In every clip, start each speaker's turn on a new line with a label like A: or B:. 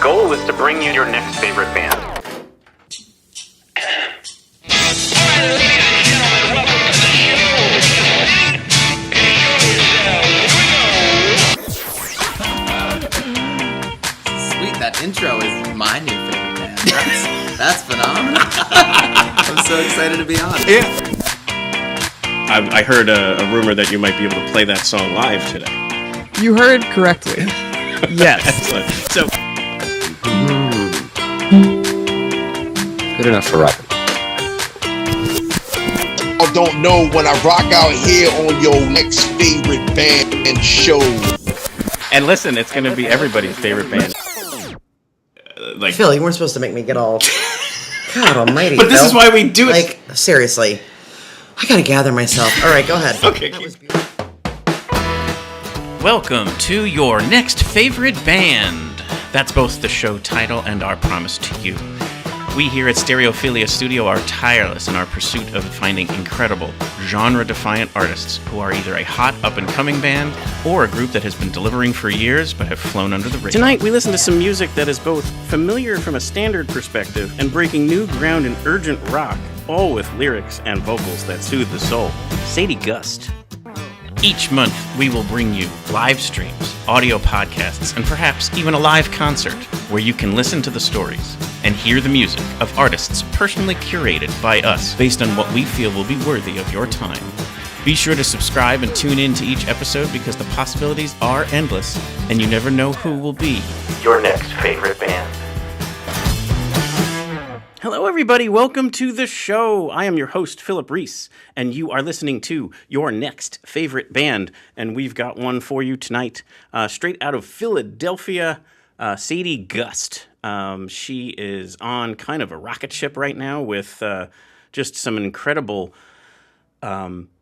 A: goal is to bring you your next favorite band.
B: Sweet, that intro is my new favorite band. That's phenomenal. I'm so excited to be on.
C: Yeah. I heard a rumor that you might be able to play that song live today.
D: You heard correctly. Yes.
C: Excellent. So,
E: good enough for rock.
F: I don't know when I rock out here on your next favorite band and show.
C: and listen, it's going to be everybody's favorite band.
B: Phil, you weren't supposed to make me get all... God almighty,
C: But this
B: Phil.
C: is why we do it.
B: Like, seriously. I gotta gather myself. All right, go ahead.
C: Okay.
G: Welcome to your next favorite band. That's both the show title and our promise to you. We here at Stereophilia Studio are tireless in our pursuit of finding incredible, genre-defiant artists who are either a hot up-and-coming band or a group that has been delivering for years but have flown under the radar.
C: Tonight, we listen to some music that is both familiar from a standard perspective and breaking new ground in urgent rock, all with lyrics and vocals that soothe the soul. Sadie Gust.
G: Each month, we will bring you live streams, audio podcasts, and perhaps even a live concert where you can listen to the stories and hear the music of artists personally curated by us based on what we feel will be worthy of your time. Be sure to subscribe and tune in to each episode because the possibilities are endless and you never know who will be your next favorite band.
C: Hello, everybody. Welcome to the show. I am your host, Philip Reese, and you are listening to your next favorite band. And we've got one for you tonight, straight out of Philadelphia, Sadie Gust. She is on kind of a rocket ship right now with just some incredible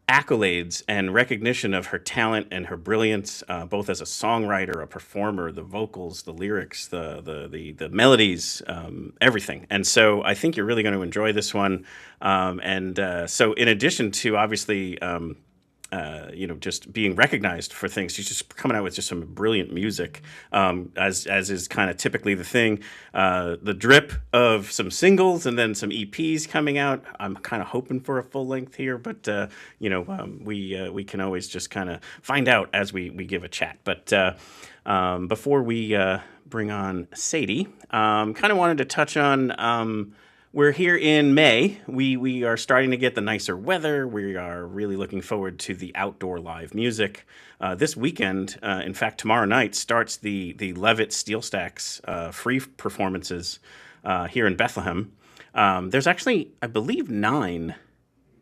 C: accolades and recognition of her talent and her brilliance, both as a songwriter, a performer, the vocals, the lyrics, the melodies, everything. And so I think you're really going to enjoy this one. So in addition to obviously, just being recognized for things, she's just coming out with just some brilliant music, as is kind of typically the thing. The drip of some singles and then some EPs coming out. I'm kind of hoping for a full length here, but we can always just kind of find out as we give a chat. But before we bring on Sadie, kind of wanted to touch on. We're here in May. We are starting to get the nicer weather. We are really looking forward to the outdoor live music. This weekend, in fact, tomorrow night, starts the Levitt Steel Stacks free performances here in Bethlehem. There's actually, I believe, 9.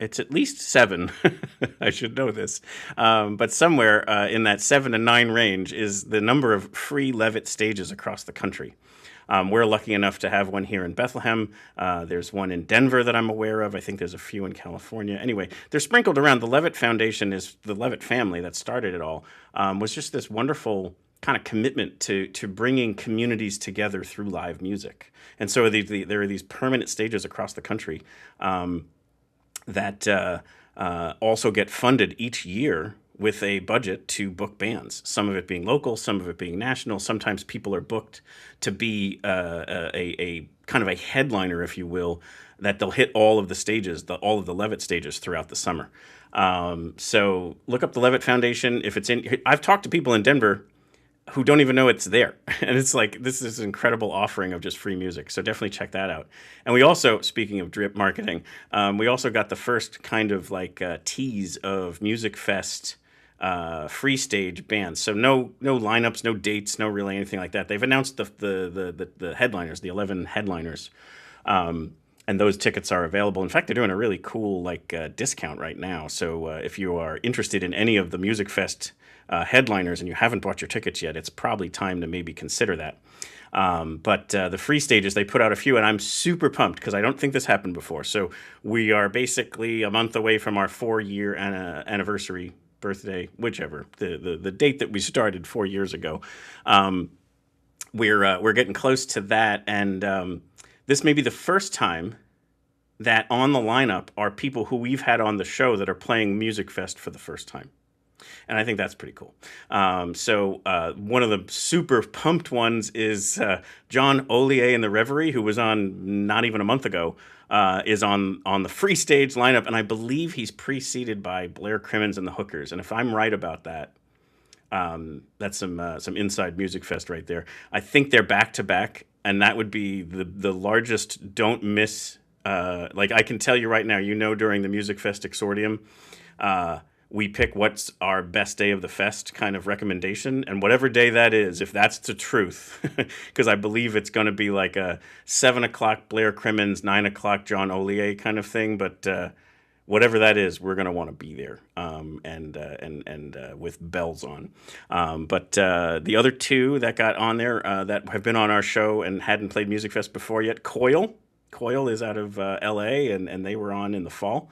C: It's at least 7. I should know this. But somewhere in that 7 to 9 range is the number of free Levitt stages across the country. We're lucky enough to have one here in Bethlehem. There's one in Denver that I'm aware of. I think there's a few in California. Anyway, they're sprinkled around. The Levitt Foundation is the Levitt family that started it all. Was just this wonderful kind of commitment to bringing communities together through live music. And so there are these permanent stages across the country that also get funded each year with a budget to book bands, some of it being local, some of it being national. Sometimes people are booked to be a kind of a headliner, if you will, that they'll hit all of the stages, all of the Levitt stages throughout the summer. So look up the Levitt Foundation. If it's in, I've talked to people in Denver who don't even know it's there. And it's like, this is an incredible offering of just free music. So definitely check that out. And we also, speaking of drip marketing, we also got the first kind of like tease of Music Fest free stage bands. So no lineups, no dates, no really anything like that. They've announced the headliners, the 11 headliners, and those tickets are available. In fact, they're doing a really cool discount right now. So if you are interested in any of the Music Fest headliners and you haven't bought your tickets yet, it's probably time to maybe consider that. But the free stages, they put out a few, and I'm super pumped because I don't think this happened before. So we are basically a month away from our 4-year anniversary, birthday, whichever, the date that we started 4 years ago. We're getting close to that, and this may be the first time that on the lineup are people who we've had on the show that are playing Music Fest for the first time. And I think that's pretty cool. So one of the super pumped ones is John Ollier in the Reverie, who was on not even a month ago, is on the free stage lineup. And I believe he's preceded by Blair Crimmins and the Hookers. And if I'm right about that, that's some inside music fest right there. I think they're back to back, and that would be the largest don't miss. Like I can tell you right now, during the Music Fest Exordium, we pick what's our best day of the fest kind of recommendation, and whatever day that is, if that's the truth, because I believe it's going to be like a 7 o'clock Blair Crimmins, 9 o'clock John Ollier kind of thing, but whatever that is, we're going to want to be there, and with bells on. But the other two that got on there that have been on our show and hadn't played Music Fest before yet, Coil is out of L.A., and they were on in the fall.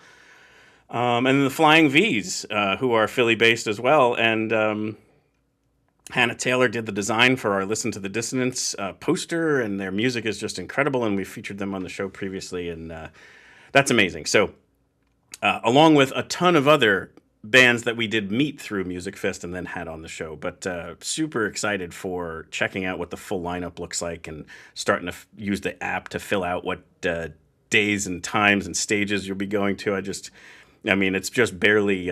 C: And then the Flying V's, who are Philly-based as well, and Hannah Taylor did the design for our Listen to the Dissonance poster, and their music is just incredible, and we featured them on the show previously, and that's amazing. So, along with a ton of other bands that we did meet through Music Fest and then had on the show, but super excited for checking out what the full lineup looks like and starting to use the app to fill out what days and times and stages you'll be going to. It's just barely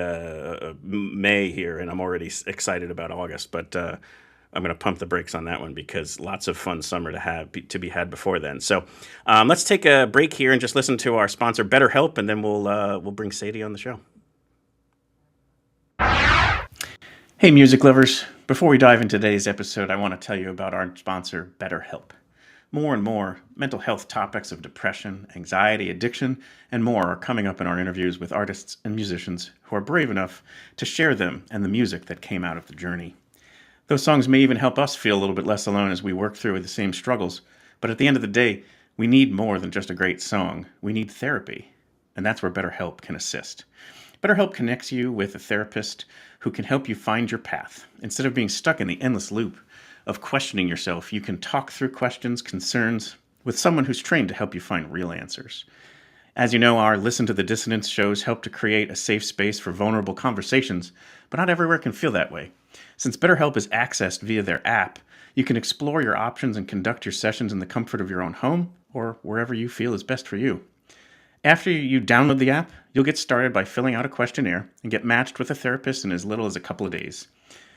C: May here, and I'm already excited about August, but I'm going to pump the brakes on that one because lots of fun summer to be had before then. So let's take a break here and just listen to our sponsor, BetterHelp, and then we'll bring Sadie on the show. Hey, music lovers. Before we dive into today's episode, I want to tell you about our sponsor, BetterHelp. More and more mental health topics of depression, anxiety, addiction, and more are coming up in our interviews with artists and musicians who are brave enough to share them and the music that came out of the journey. Those songs may even help us feel a little bit less alone as we work through the same struggles, but at the end of the day, we need more than just a great song. We need therapy, and that's where BetterHelp can assist. BetterHelp connects you with a therapist who can help you find your path. Instead of being stuck in the endless loop of questioning yourself, you can talk through questions, concerns, with someone who's trained to help you find real answers. As you know, our Listen to the Dissonance shows help to create a safe space for vulnerable conversations, but not everywhere can feel that way. Since BetterHelp is accessed via their app, you can explore your options and conduct your sessions in the comfort of your own home or wherever you feel is best for you. After you download the app, you'll get started by filling out a questionnaire and get matched with a therapist in as little as a couple of days.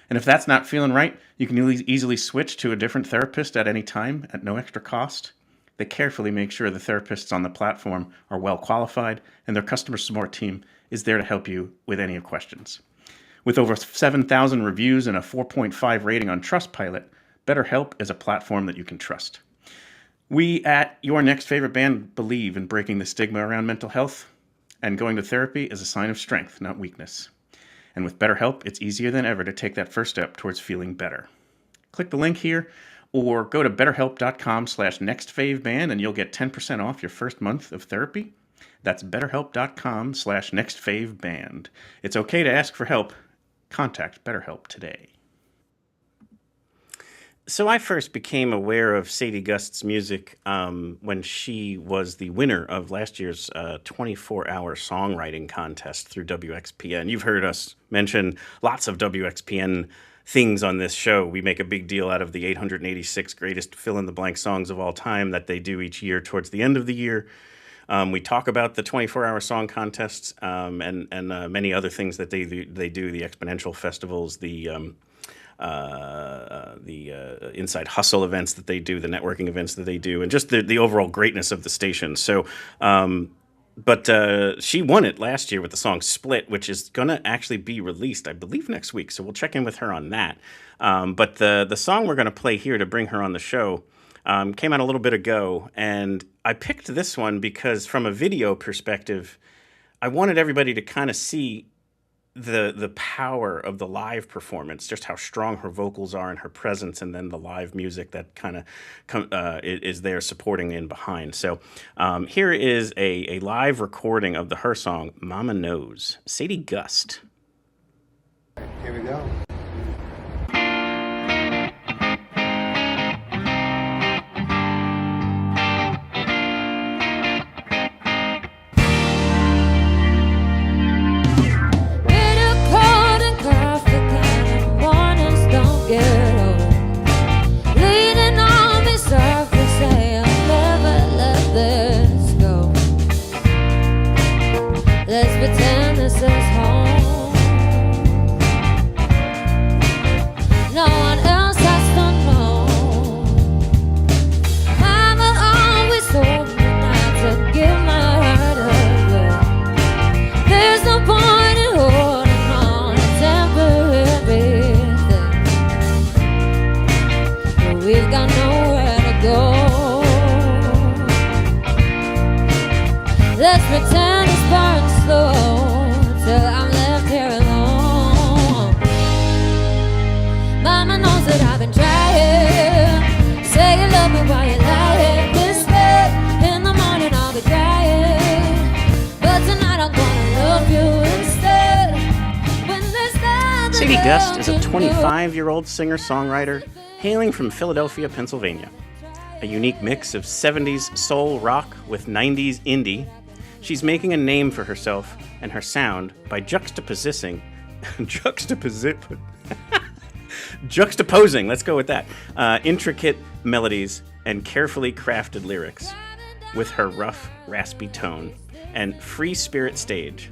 C: And if that's not feeling right, you can easily switch to a different therapist at any time at no extra cost. They carefully make sure the therapists on the platform are well qualified and their customer support team is there to help you with any questions. With over 7,000 reviews and a 4.5 rating on Trustpilot, BetterHelp is a platform that you can trust. We at Your Next Favorite Band believe in breaking the stigma around mental health, and going to therapy is a sign of strength, not weakness. And with BetterHelp, it's easier than ever to take that first step towards feeling better. Click the link here or go to betterhelp.com/nextfaveband and you'll get 10% off your first month of therapy. That's betterhelp.com/nextfaveband. It's okay to ask for help. Contact BetterHelp today. So I first became aware of Sadie Gust's music when she was the winner of last year's 24-hour songwriting contest through WXPN. You've heard us mention lots of WXPN things on this show. We make a big deal out of the 886 greatest fill-in-the-blank songs of all time that they do each year towards the end of the year. We talk about the 24-hour song contests and many other things that they do, the exponential festivals, the Inside Hustle events that they do, the networking events that they do, and just the overall greatness of the station. So, but she won it last year with the song Split, which is going to actually be released, I believe, next week. So we'll check in with her on that. But the song we're going to play here to bring her on the show came out a little bit ago, and I picked this one because from a video perspective, I wanted everybody to kind of see the power of the live performance, just how strong her vocals are and her presence, and then the live music that kind of is there supporting in behind. So here is a live recording of her song, Mama Knows, Sadie Gust.
H: Here we go.
I: Let's pretend it's burning slow till I'm left here alone. Mama knows that I've been trying. Say you love me while you're lying. This bed in the morning I'll be crying. But tonight I'm gonna love you instead. When there's nothing
C: Sadie Gust is a
I: left to do.
C: 25-year-old singer-songwriter hailing from Philadelphia, Pennsylvania. A unique mix of 70s soul rock with 90s indie, she's making a name for herself and her sound by juxtaposing, let's go with that, intricate melodies and carefully crafted lyrics with her rough, raspy tone and free spirit stage.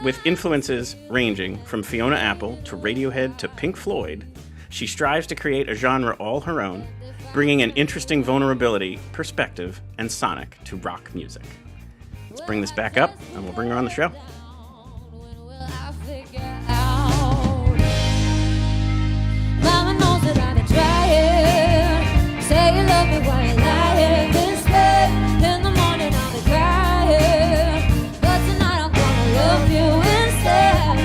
C: With influences ranging from Fiona Apple to Radiohead to Pink Floyd, she strives to create a genre all her own, bringing an interesting vulnerability, perspective, and sonic to rock music. Let's bring this back up, and we'll bring her on the show.
I: Mama knows that I've been trying. Say you love me while you're lying. This bed in the morning I'll be crying. But tonight I'm gonna love you instead.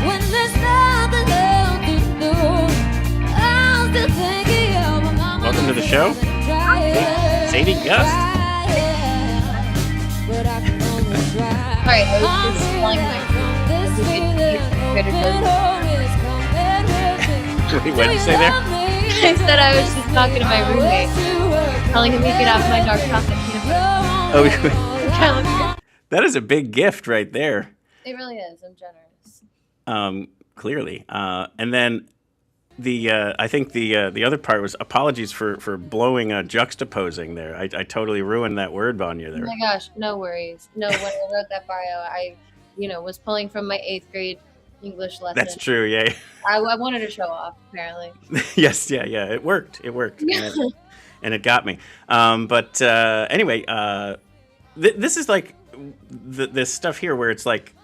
I: When there's nothing left to do, I'll still think of you. But Mama
C: Welcome to the
I: knows
C: show,
I: that I've been trying.
C: Sadie Gust.
I: But I can only try.
J: Sorry, I was just telling my
C: What did you say there?
J: I said I was just talking to my roommate, telling him he could have my dark chocolate peanut butter.
C: Oh, that is a big gift right there.
J: It really is. I'm generous.
C: Clearly. And then I think the other part was apologies for blowing juxtaposing there. I totally ruined that word on you
J: Oh
C: there.
J: my gosh, no worries. No, when I wrote that bio, I, was pulling from my 8th grade English lesson.
C: That's true, yeah.
J: I wanted to show off, apparently.
C: Yes, yeah. It worked. And it got me. But anyway, this is like this stuff here where it's like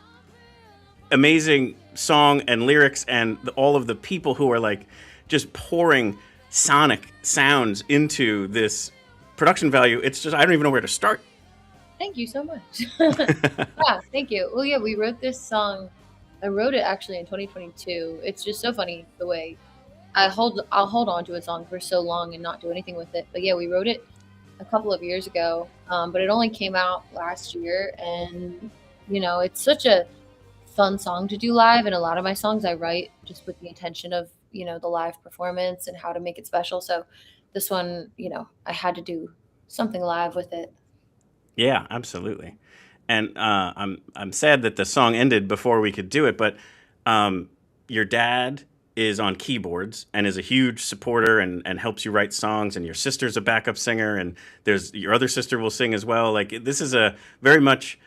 C: amazing song and lyrics and all of the people who are like just pouring sonic sounds into this production value. It's just, I don't even know where to start.
J: Thank you so much. Yeah, thank you. Well, yeah, we wrote this song. I wrote it actually in 2022. It's just so funny the way I'll hold on to a song for so long and not do anything with it. But yeah, we wrote it a couple of years ago, but it only came out last year. And, it's such a fun song to do live. And a lot of my songs I write just with the intention of, the live performance and how to make it special. So this one, I had to do something live with it.
C: Yeah, absolutely. And I'm sad that the song ended before we could do it, but your dad is on keyboards and is a huge supporter and helps you write songs, and your sister's a backup singer, and there's your other sister will sing as well. Like, this is a very much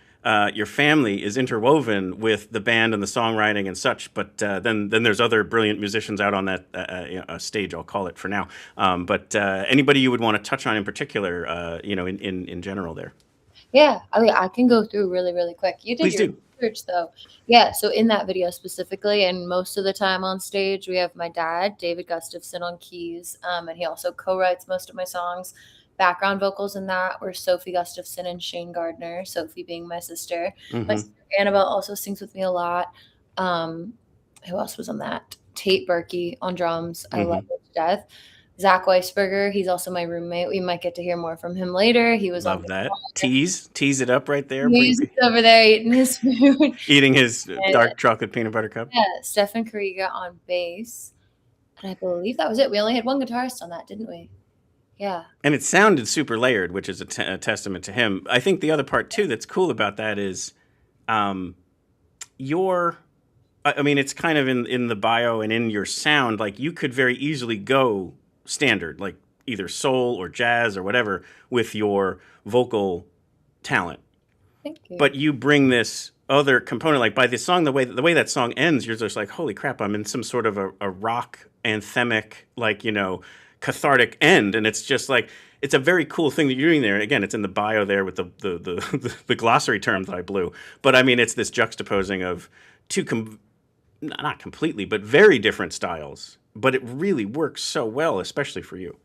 C: your family is interwoven with the band and the songwriting and such, but then there's other brilliant musicians out on that stage, I'll call it for now. But anybody you would want to touch on in particular, in general there?
J: Yeah, I mean, I can go through really, really quick. You did
C: Please
J: your
C: do.
J: research, though. Yeah, so in that video specifically, and most of the time on stage, we have my dad, David Gustafson, on keys, and he also co-writes most of my songs. Background vocals in that were Sophie Gustafson and Shane Gardner, Sophie being my sister.
C: Mm-hmm.
J: My sister Annabelle also sings with me a lot. Who else was on that? Tate Berkey on drums. I love her to death. Zach Weisberger, he's also my roommate. We might get to hear more from him later. He was
C: Love
J: on
C: that. Tease it up right there.
J: He's over there eating his food.
C: Eating his dark chocolate peanut butter cup.
J: Yeah, Stefan Kariga on bass. And I believe that was it. We only had one guitarist on that, didn't we? Yeah.
C: And it sounded super layered, which is a testament to him. I think the other part, too, that's cool about that is it's kind of in the bio and in your sound, like you could very easily go standard, like either soul or jazz or whatever with your vocal talent.
J: Thank you.
C: But you bring this other component, like by the song, the way that song ends, you're just like, holy crap, I'm in some sort of a rock anthemic, like, cathartic end. And it's just like, it's a very cool thing that you're doing there. And again, it's in the bio there with the glossary terms that I blew. But I mean, it's this juxtaposing of two, not completely, but very different styles. But it really works so well, especially for you.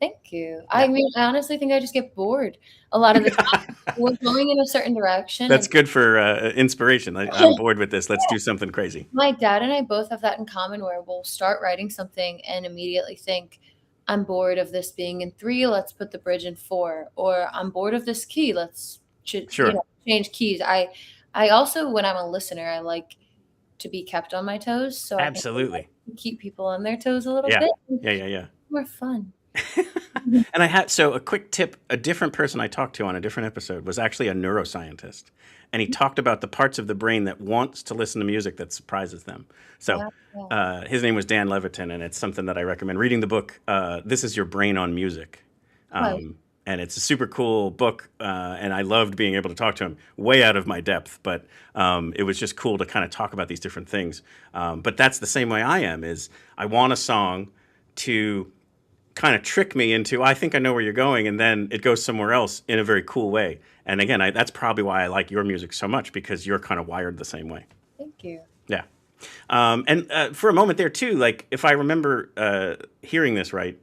J: Thank you. I mean, I honestly think I just get bored a lot of the time. We're going in a certain direction,
C: That's
J: and
C: good for inspiration. I'm bored with this. Let's do something crazy.
J: my dad and I both have that in common where we'll start writing something and immediately think, I'm bored of this being in 3, let's put the bridge in 4, or I'm bored of this key, let's
C: Sure.
J: change keys. I also, when I'm a listener, I like to be kept on my toes, so I think
C: Absolutely.
J: keep people on their toes a little
C: Yeah.
J: bit.
C: Yeah.
J: More fun.
C: And a quick tip, a different person I talked to on a different episode was actually a neuroscientist. And he talked about the parts of the brain that wants to listen to music that surprises them. So his name was Dan Levitin, and it's something that I recommend reading the book, This Is Your Brain on Music. And it's a super cool book, and I loved being able to talk to him way out of my depth, but it was just cool to kind of talk about these different things. But that's the same way I am, is I want a song to kind of trick me into, I think I know where you're going, and then it goes somewhere else in a very cool way. And again, that's probably why I like your music so much, because you're kind of wired the same way.
J: Thank you.
C: Yeah. And for a moment there too, like if I remember hearing this right,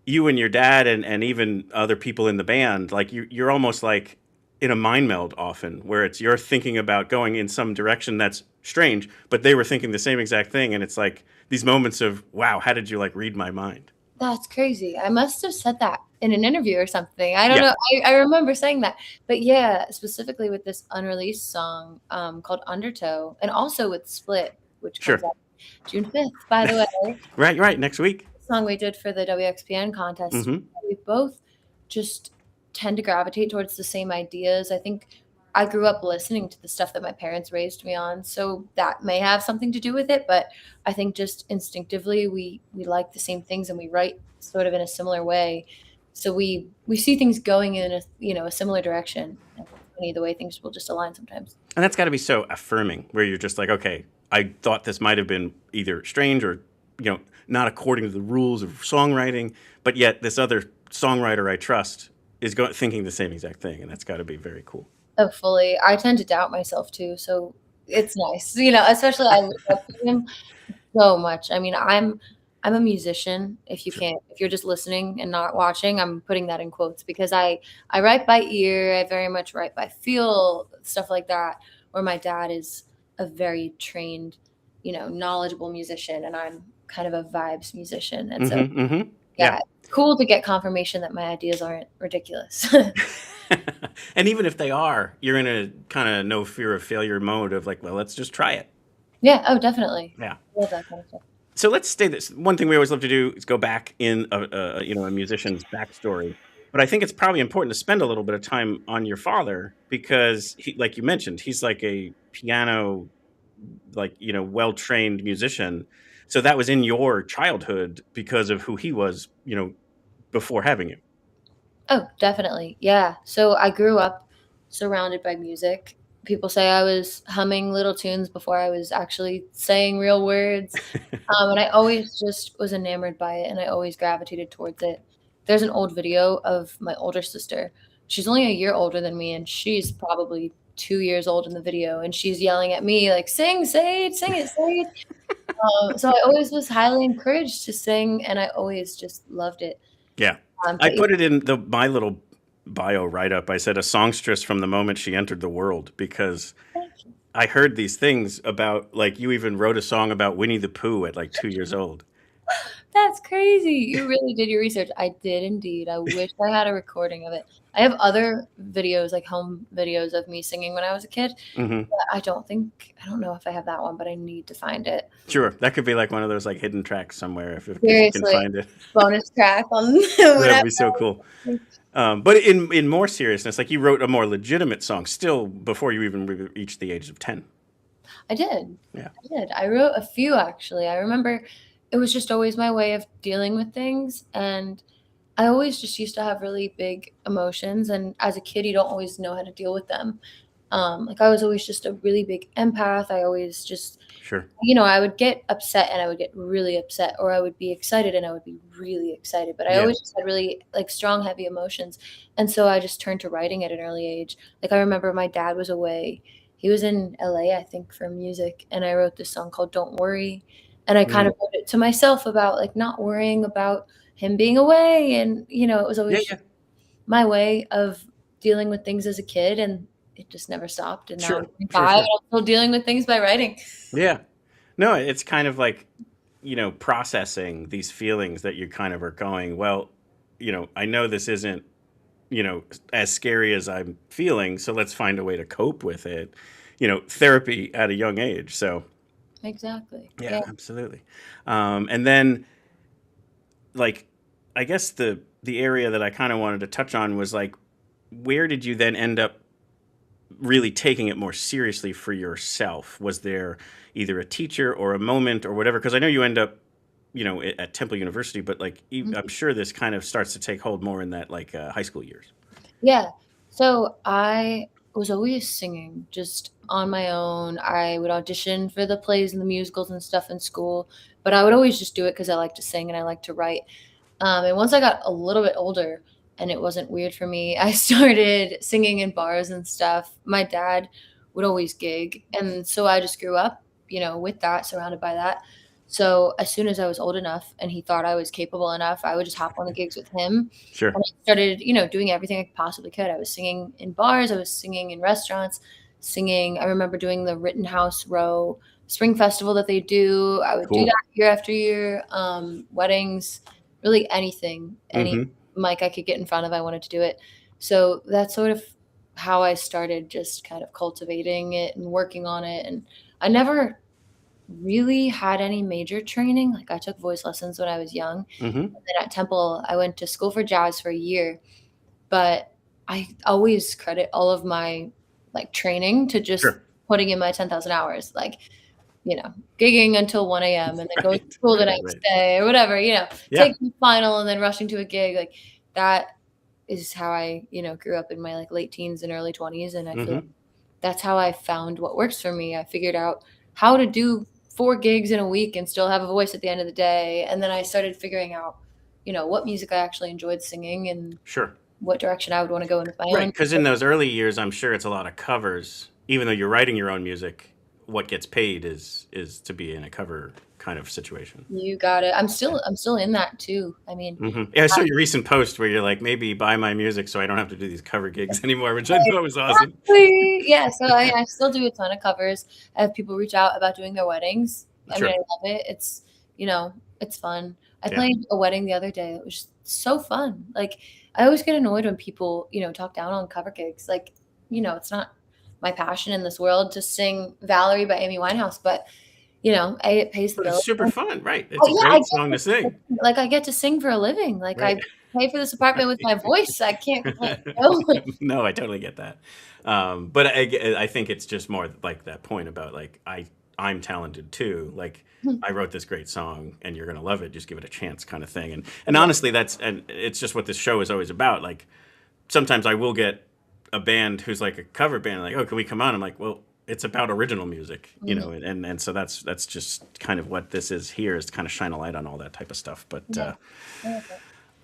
C: you and your dad and even other people in the band, like you're almost like in a mind meld often, where it's you're thinking about going in some direction that's strange, but they were thinking the same exact thing. And it's like these moments of, wow, how did you like read my mind?
J: That's crazy. I must have said that in an interview or something. I don't know. I remember saying that. But yeah, specifically with this unreleased song called Undertow, and also with Split, which comes out June 5th, by the way.
C: Right. Next week.
J: Song we did for the WXPN contest. We both just tend to gravitate towards the same ideas. I think I grew up listening to the stuff that my parents raised me on, so that may have something to do with it, but I think just instinctively we like the same things and we write sort of in a similar way. So we see things going in a similar direction. And it's funny the way things will just align sometimes.
C: And that's got to be so affirming, where you're just like, okay, I thought this might have been either strange or, not according to the rules of songwriting, but yet this other songwriter I trust is thinking the same exact thing, and that's got to be very cool.
J: Oh, fully. I tend to doubt myself too, so it's nice. Especially I look up to him so much. I mean, I'm a musician. If you're just listening and not watching, I'm putting that in quotes because I write by ear. I very much write by feel, stuff like that. Where my dad is a very trained, knowledgeable musician, and I'm kind of a vibes musician. And so, it's cool to get confirmation that my ideas aren't ridiculous.
C: And even if they are, you're in a kind of no fear of failure mode of like, well, let's just try it.
J: Yeah. Oh, definitely.
C: Yeah.
J: I love that kind of stuff.
C: So let's stay this. One thing we always love to do is go back in a musician's backstory. But I think it's probably important to spend a little bit of time on your father because, like you mentioned, he's like a piano, well-trained musician. So that was in your childhood because of who he was, before having you.
J: Oh, definitely. Yeah. So I grew up surrounded by music. People say I was humming little tunes before I was actually saying real words. And I always just was enamored by it and I always gravitated towards it. There's an old video of my older sister. She's only a year older than me and she's probably 2 years old in the video. And she's yelling at me like, sing, Sage, sing it, Sage. So I always was highly encouraged to sing and I always just loved it.
C: Yeah. I put it in my little bio write-up. I said a songstress from the moment she entered the world because I heard these things about, like, you even wrote a song about Winnie the Pooh at like 2 years old.
J: That's crazy. You really did your research. I did indeed. I wish I had a recording of it. I have other videos, like home videos of me singing when I was a kid.
C: Mm-hmm.
J: But I don't know if I have that one, but I need to find it.
C: Sure. That could be like one of those like hidden tracks somewhere if you can find it.
J: Bonus track on
C: That'd be so cool. But in more seriousness, like you wrote a more legitimate song still before you even reached the age of 10.
J: I did.
C: Yeah.
J: I did. I wrote a few actually. I remember it was just always my way of dealing with things. And I always just used to have really big emotions. And as a kid, you don't always know how to deal with them. Like I was always just a really big empath. I always just,
C: sure.
J: I would get upset and I would get really upset, or I would be excited and I would be really excited. But I always just had really like strong, heavy emotions. And so I just turned to writing at an early age. Like I remember my dad was away. He was in LA, I think, for music. And I wrote this song called Don't Worry. And I kind of wrote it to myself about like not worrying about him being away, and it was
C: Yeah,
J: always
C: yeah.
J: my way of dealing with things as a kid, and it just never stopped. And now I'm
C: Sure,
J: 25, and
C: sure.
J: I'm still dealing with things by writing.
C: Yeah. No, it's kind of like, processing these feelings that you kind of are going, well, I know this isn't, as scary as I'm feeling, so let's find a way to cope with it. Therapy at a young age. So,
J: Exactly.
C: yeah,
J: Yeah.
C: absolutely. And then, like, I guess the area that I kind of wanted to touch on was like, where did you then end up really taking it more seriously for yourself? Was there either a teacher or a moment or whatever? Because I know you end up, at Temple University, but like, I'm sure this kind of starts to take hold more in that like high school years.
J: Yeah. So I was always singing just on my own. I would audition for the plays and the musicals and stuff in school, but I would always just do it because I like to sing and I like to write. And once I got a little bit older and it wasn't weird for me, I started singing in bars and stuff. My dad would always gig. And so I just grew up, with that, surrounded by that. So as soon as I was old enough and he thought I was capable enough, I would just hop on the gigs with him.
C: Sure.
J: And I started, doing everything I possibly could. I was singing in bars, I was singing in restaurants, singing. I remember doing the Rittenhouse Row Spring Festival that they do. I would do
C: Cool.
J: that year after year. Weddings, really anything, any
C: Mm-hmm.
J: mic I could get in front of, I wanted to do it. So that's sort of how I started just kind of cultivating it and working on it. And I never really had any major training. Like I took voice lessons when I was young.
C: Mm-hmm.
J: And then at Temple, I went to school for jazz for a year. But I always credit all of my like training to just
C: Sure.
J: putting in my 10,000 hours. Like, gigging until 1 a.m. and then going to school the next day or whatever,
C: Yeah.
J: taking the final and then rushing to a gig. Like that is how I, grew up in my like late teens and early 20s. And I feel like that's how I found what works for me. I figured out how to do 4 gigs in a week and still have a voice at the end of the day. And then I started figuring out, what music I actually enjoyed singing and
C: Sure.
J: what direction I would want to go in with my
C: Right.
J: own.
C: Because in those early years, I'm sure it's a lot of covers. Even though you're writing your own music, what gets paid is to be in a cover kind of situation.
J: You got it. I'm still in that too. I mean,
C: Yeah, I saw your recent post where you're like, maybe buy my music so I don't have to do these cover gigs anymore, which I thought was awesome.
J: yeah. So I still do a ton of covers. I have people reach out about doing their weddings. I
C: Sure.
J: mean, I love it. It's it's fun. I
C: Yeah.
J: played a wedding the other day. It was just so fun. Like I always get annoyed when people talk down on cover gigs. Like it's not my passion in this world to sing Valerie by Amy Winehouse, but it pays the
C: But
J: bills.
C: it's super fun, right? It's
J: Oh,
C: a
J: yeah,
C: great song to sing.
J: Like I get to sing for a living. Like
C: Right.
J: I pay for this apartment with my voice. I can't complain. No.
C: No, I totally get that. But I think it's just more like that point about like I'm talented too. Like I wrote this great song and you're gonna love it. Just give it a chance, kind of thing. And honestly, it's just what this show is always about. Like sometimes I will get a band who's like a cover band, like, oh, can we come on? I'm like, well, it's about original music, and so that's just kind of what this is here, is to kind of shine a light on all that type of stuff. But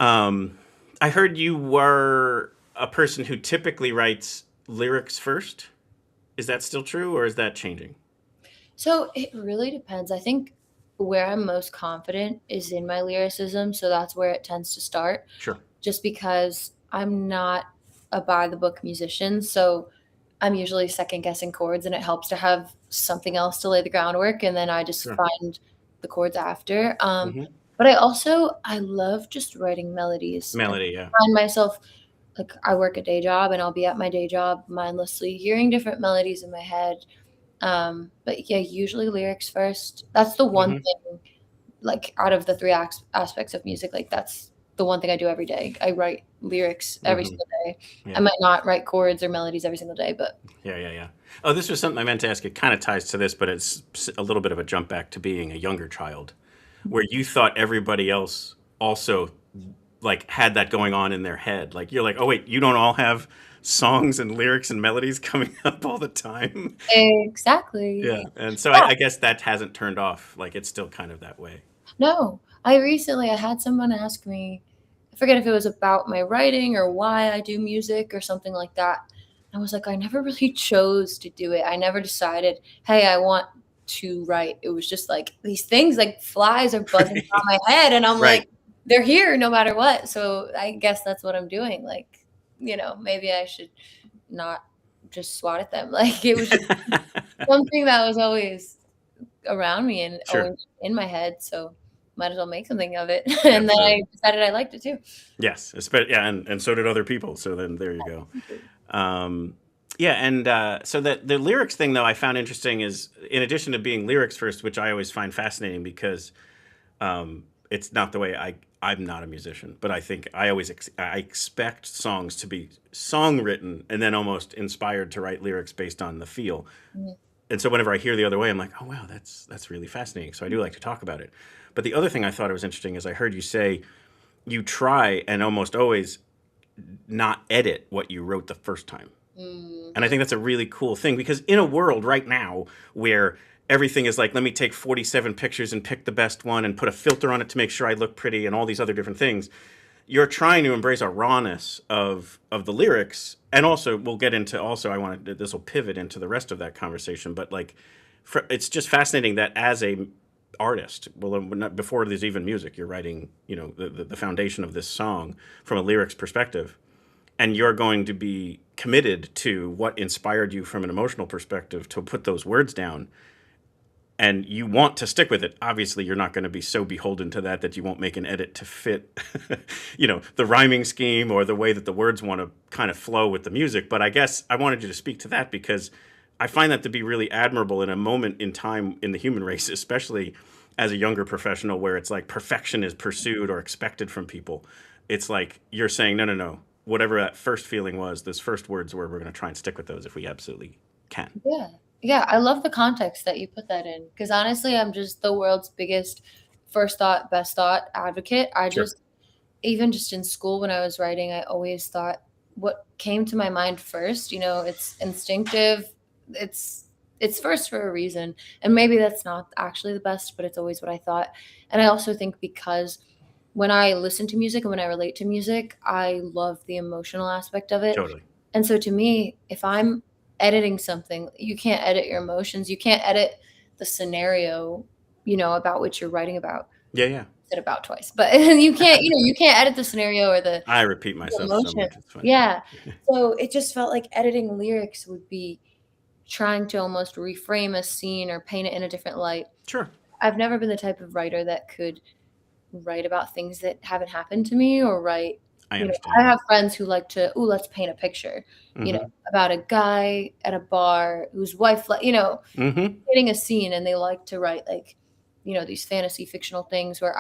C: I heard you were a person who typically writes lyrics first. Is that still true, or is that changing?
J: So it really depends. I think where I'm most confident is in my lyricism, so that's where it tends to start.
C: Sure.
J: Just because I'm not a by the book musician, so I'm usually second guessing chords, and it helps to have something else to lay the groundwork, and then I just
C: Sure.
J: find the chords after.
C: Mhm.
J: But I love just writing melodies.
C: Melody, yeah.
J: I find myself like I work a day job, and I'll be at my day job mindlessly hearing different melodies in my head. But yeah, usually lyrics first. That's the one thing, like out of the three aspects of music, like that's the one thing I do every day. I write lyrics every single day.
C: Yeah.
J: I might not write chords or melodies every single day, but
C: Yeah. Oh, this was something I meant to ask. It kind of ties to this, but it's a little bit of a jump back to being a younger child, where you thought everybody else also like had that going on in their head. Like you're like, oh wait, you don't all have songs and lyrics and melodies coming up all the time.
J: exactly.
C: Yeah, and so
J: Yeah.
C: I guess that hasn't turned off. Like it's still kind of that way.
J: No, I had someone ask me, I forget if it was about my writing or why I do music or something like that. I was like, I never really chose to do it. I never decided, hey, I want to write. It was just like these things like flies are buzzing around my head. And I'm
C: Right.
J: like, they're here no matter what. So I guess that's what I'm doing. Like, maybe I should not just swat at them. Like it was just something that was always around me and
C: Sure.
J: always in my head. So might as well make something of it. And then I decided I liked it too.
C: Yes, yeah, and so did other people. So then there you go. Yeah, and so the lyrics thing though I found interesting is in addition to being lyrics first, which I always find fascinating because it's not the way I'm not a musician, but I think I always I expect songs to be song written and then almost inspired to write lyrics based on the feel.
J: Mm-hmm.
C: And so whenever I hear the other way, I'm like, oh wow, that's really fascinating. So I do like to talk about it. But the other thing I thought was interesting is I heard you say you try and almost always not edit what you wrote the first time. Mm-hmm. And I think that's a really cool thing because in a world right now where everything is like, let me take 47 pictures and pick the best one and put a filter on it to make sure I look pretty and all these other different things, you're trying to embrace a rawness of the lyrics. And also we'll get into this will pivot into the rest of that conversation. But like, it's just fascinating that as a artist, before there's even music, you're writing, the foundation of this song from a lyrics perspective. And you're going to be committed to what inspired you from an emotional perspective to put those words down. And you want to stick with it. Obviously, you're not going to be so beholden to that you won't make an edit to fit, the rhyming scheme or the way that the words want to kind of flow with the music. But I guess I wanted you to speak to that because I find that to be really admirable in a moment in time in the human race, especially as a younger professional where it's like perfection is pursued or expected from people. It's like you're saying, no. Whatever that first feeling was, those first words were, we're going to try and stick with those if we absolutely can.
J: Yeah. Yeah, I love the context that you put that in because honestly, I'm just the world's biggest first thought, best thought advocate. Even just in school when I was writing, I always thought what came to my mind first, it's instinctive. It's first for a reason. And maybe that's not actually the best, but it's always what I thought. And I also think because when I listen to music and when I relate to music, I love the emotional aspect of it.
C: Totally.
J: And so to me, if I'm editing something, you can't edit your emotions. You can't edit the scenario, about which you're writing about.
C: Yeah.
J: Said about twice, but you can't, you can't edit the scenario or the.
C: I repeat myself so much. It's funny.
J: Yeah. So it just felt like editing lyrics would be trying to almost reframe a scene or paint it in a different light.
C: Sure.
J: I've never been the type of writer that could write about things that haven't happened to me or write.
C: I understand.
J: I have friends who like to, let's paint a picture, about a guy at a bar whose wife, creating a scene, and they like to write these fantasy fictional things where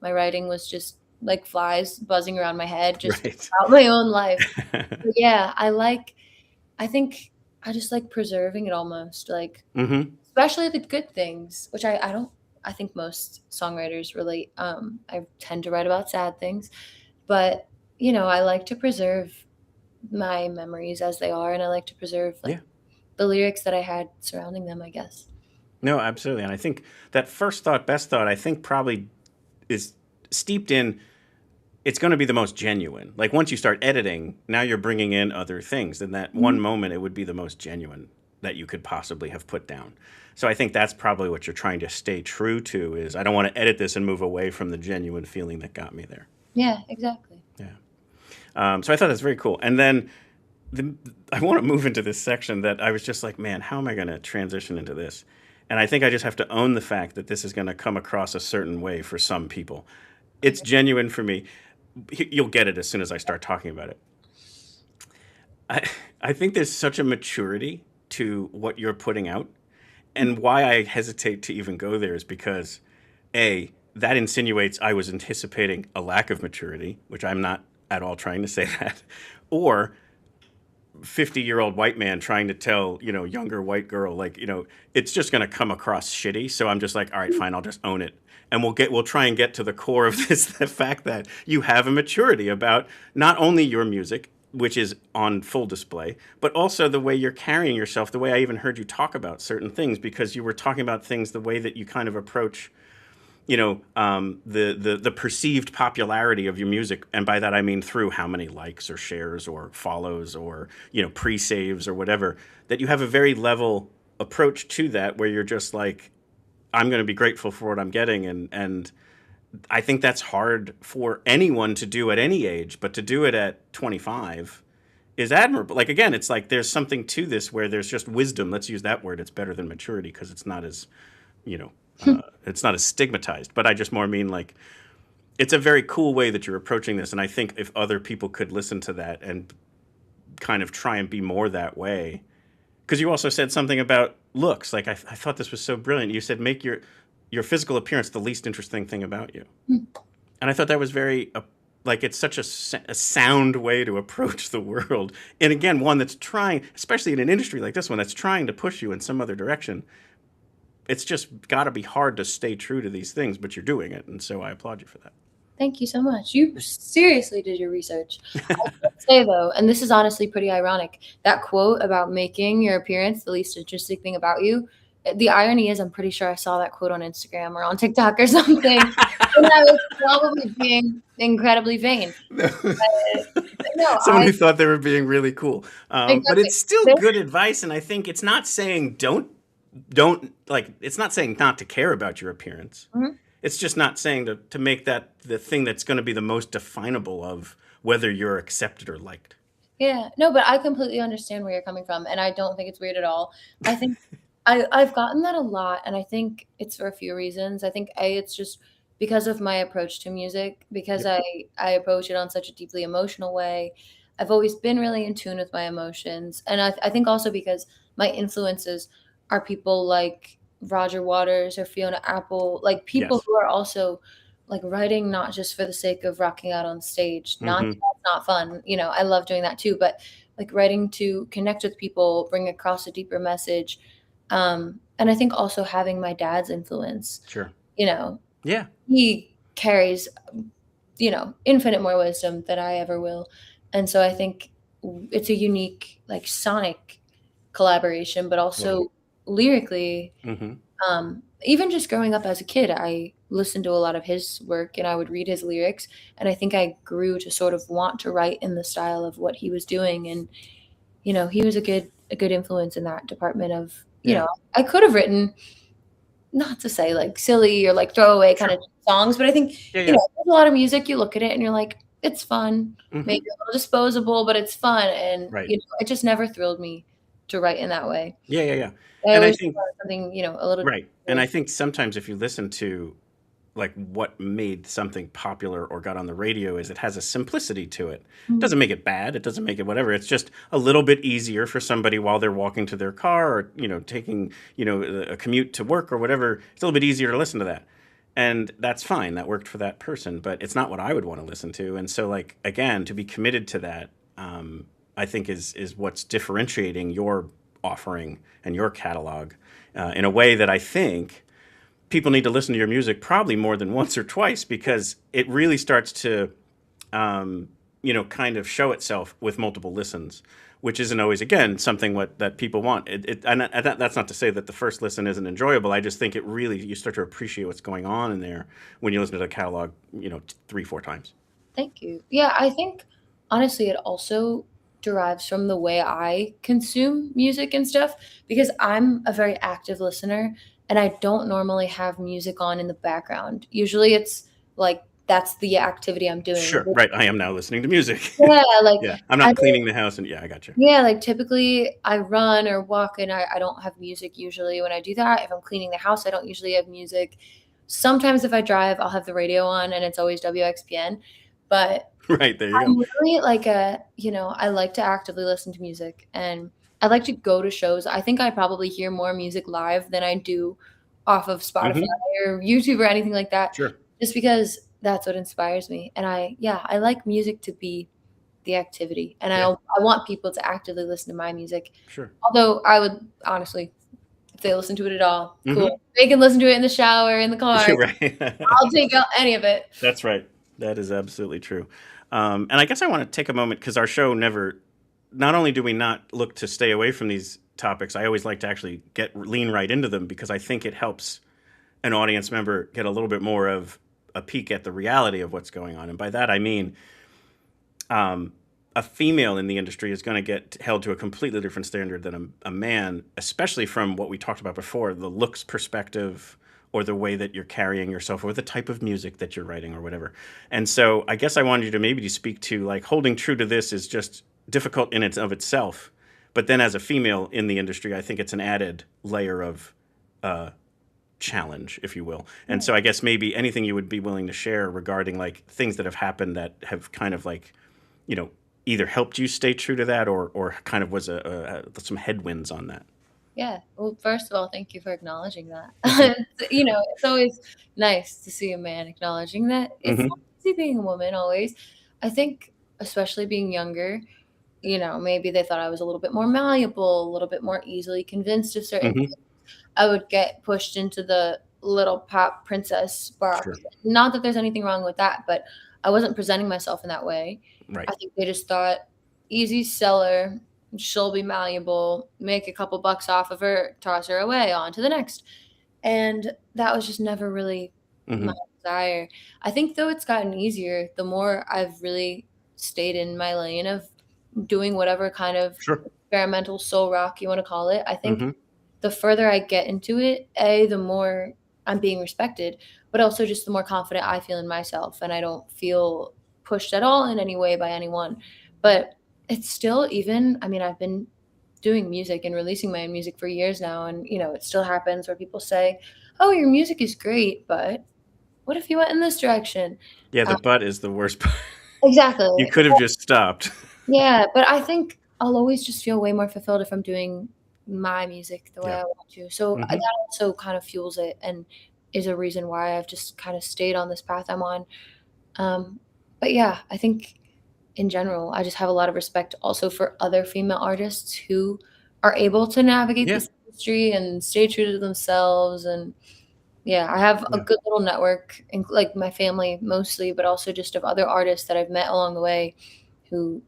J: my writing was just like flies buzzing around my head, just about my own life. But yeah, I think I just like preserving it almost, especially the good things, which I think most songwriters relate. I tend to write about sad things. But, I like to preserve my memories as they are, and I like to preserve the lyrics that I had surrounding them, I guess.
C: No, absolutely. And I think that first thought, best thought, I think probably is steeped in, it's going to be the most genuine. Like once you start editing, now you're bringing in other things. In that one moment, it would be the most genuine that you could possibly have put down. So I think that's probably what you're trying to stay true to is I don't want to edit this and move away from the genuine feeling that got me there.
J: Yeah, exactly.
C: Yeah. So I thought that's very cool. And then I want to move into this section that I was just like, man, how am I going to transition into this? And I think I just have to own the fact that this is going to come across a certain way for some people. It's genuine for me. You'll get it as soon as I start talking about it. I think there's such a maturity to what you're putting out. And why I hesitate to even go there is because, A, that insinuates I was anticipating a lack of maturity, which I'm not at all trying to say that, or 50-year-old white man trying to tell, younger white girl, it's just going to come across shitty. So I'm just like, all right, fine, I'll just own it. And we'll try and get to the core of this, the fact that you have a maturity about not only your music, which is on full display, but also the way you're carrying yourself, the way I even heard you talk about certain things, because you were talking about things the way that you kind of approach the perceived popularity of your music. And by that, I mean through how many likes or shares or follows or, pre-saves or whatever, that you have a very level approach to that where you're just like, I'm going to be grateful for what I'm getting. And I think that's hard for anyone to do at any age, but to do it at 25 is admirable. Like, again, it's like there's something to this where there's just wisdom. Let's use that word. It's better than maturity because it's not as, you know, it's not as stigmatized. But I just more mean like it's a very cool way that you're approaching this. And I think if other people could listen to that and kind of try and be more that way, because you also said something about looks. Like I thought this was so brilliant. You said make your physical appearance the least interesting thing about you. And I thought that was very like it's such a sound way to approach the world. And again, one that's trying, especially in an industry like this one, that's trying to push you in some other direction. It's just got to be hard to stay true to these things, but you're doing it. And so I applaud you for that.
J: Thank you so much. You seriously did your research. I would say, though, and this is honestly pretty ironic, that quote about making your appearance the least interesting thing about you, the irony is I'm pretty sure I saw that quote on Instagram or on TikTok or something. And I was probably being incredibly vain.
C: Someone who thought they were being really cool.
J: Exactly.
C: But it's still good advice. And I think it's not saying don't like, it's not saying not to care about your appearance.
J: Mm-hmm.
C: It's just not saying to make that the thing that's going to be the most definable of whether you're accepted or liked.
J: Yeah, no, but I completely understand where you're coming from. And I don't think it's weird at all. I think I've gotten that a lot. And I think it's for a few reasons. I think it's just because of my approach to music, because I approach it on such a deeply emotional way. I've always been really in tune with my emotions. And I think also because my influences are people like Roger Waters or Fiona Apple, like people who are also like writing not just for the sake of rocking out on stage. That's not fun. You know, I love doing that too, but like writing to connect with people, bring across a deeper message. And I think also having my dad's influence.
C: Sure.
J: You know.
C: Yeah.
J: He carries, you know, infinite more wisdom than I ever will. And so I think it's a unique like sonic collaboration, but also lyrically, even just growing up as a kid, I listened to a lot of his work and I would read his lyrics. And I think I grew to sort of want to write in the style of what he was doing. And, you know, he was a good influence in that department of, you know, I could have written, not to say like silly or like throwaway kind of songs, but I think, you know, there's a lot of music, you look at it and you're like, it's fun, maybe a little disposable, but it's fun. And, you know, it just never thrilled me to write in that way.
C: Yeah.
J: And I think something, you know, a little
C: right. And I think sometimes if you listen to like what made something popular or got on the radio is it has a simplicity to it. It doesn't make it bad. It doesn't make it whatever. It's just a little bit easier for somebody while they're walking to their car or, you know, taking, you know, a commute to work or whatever. It's a little bit easier to listen to that. And that's fine. That worked for that person, but it's not what I would want to listen to. And so like, again, to be committed to that, I think is what's differentiating your offering and your catalog in a way that I think people need to listen to your music probably more than once or twice because it really starts to, you know, kind of show itself with multiple listens, which isn't always, again, something that people want. And that's not to say that the first listen isn't enjoyable. I just think it really, you start to appreciate what's going on in there when you listen to the catalog, you know, 3-4 times.
J: Thank you. Yeah, I think, honestly, it also derives from the way I consume music and stuff because I'm a very active listener and I don't normally have music on in the background. Usually it's like that's the activity I'm doing.
C: Sure, right. I am now listening to music.
J: Yeah, like
C: I'm not cleaning the house and I got you.
J: Yeah, like typically I run or walk and I don't have music usually when I do that. If I'm cleaning the house, I don't usually have music. Sometimes if I drive, I'll have the radio on and it's always WXPN. But
C: right, there you
J: I'm
C: go.
J: really like you know, I like to actively listen to music and I like to go to shows. I think I probably hear more music live than I do off of Spotify or YouTube or anything like that.
C: Sure.
J: Just because that's what inspires me. And I like music to be the activity. And I want people to actively listen to my music.
C: Sure.
J: Although I would honestly, if they listen to it at all, cool. They can listen to it in the shower, in the car.
C: Right.
J: I'll take out any of it.
C: That's right. That is absolutely true. And I guess I want to take a moment because our show not only do we not look to stay away from these topics, I always like to actually lean right into them because I think it helps an audience member get a little bit more of a peek at the reality of what's going on. And by that, I mean a female in the industry is going to get held to a completely different standard than a man, especially from what we talked about before, the looks perspective, or the way that you're carrying yourself or the type of music that you're writing or whatever. And so I guess I wanted you to maybe speak to like holding true to this is just difficult in its of itself. But then as a female in the industry, I think it's an added layer of challenge, if you will. And so I guess maybe anything you would be willing to share regarding like things that have happened that have kind of like, either helped you stay true to that or kind of was some headwinds on that.
J: Yeah. Well, first of all, thank you for acknowledging that. It's always nice to see a man acknowledging that. It's
C: Mhm.
J: not easy being a woman always. I think, especially being younger, maybe they thought I was a little bit more malleable, a little bit more easily convinced of certain
C: Mhm.
J: things. I would get pushed into the little pop princess box.
C: Sure.
J: Not that there's anything wrong with that, but I wasn't presenting myself in that way.
C: Right.
J: I think they just thought easy seller, she'll be malleable, make a couple bucks off of her, toss her away, on to the next. And that was just never really my
C: Mhm.
J: desire. I think though it's gotten easier, the more I've really stayed in my lane of doing whatever kind of
C: Sure.
J: experimental soul rock you want to call it. I think
C: Mhm.
J: the further I get into it, the more I'm being respected, but also just the more confident I feel in myself and I don't feel pushed at all in any way by anyone. But it's still I've been doing music and releasing my own music for years now. And, it still happens where people say, oh, your music is great, but what if you went in this direction?
C: Yeah, the
J: Uh,
C: butt is the worst part.
J: exactly.
C: You could have just stopped.
J: Yeah, but I think I'll always just feel way more fulfilled if I'm doing my music the way
C: Yeah.
J: I want to. So
C: Mhm.
J: that also kind of fuels it and is a reason why I've just kind of stayed on this path I'm on. Um, but yeah, I think in general, I just have a lot of respect also for other female artists who are able to navigate
C: Yeah.
J: this industry and stay true to themselves. And yeah, I have a
C: Yeah.
J: good little network, like my family mostly, but also just of other artists that I've met along the way who,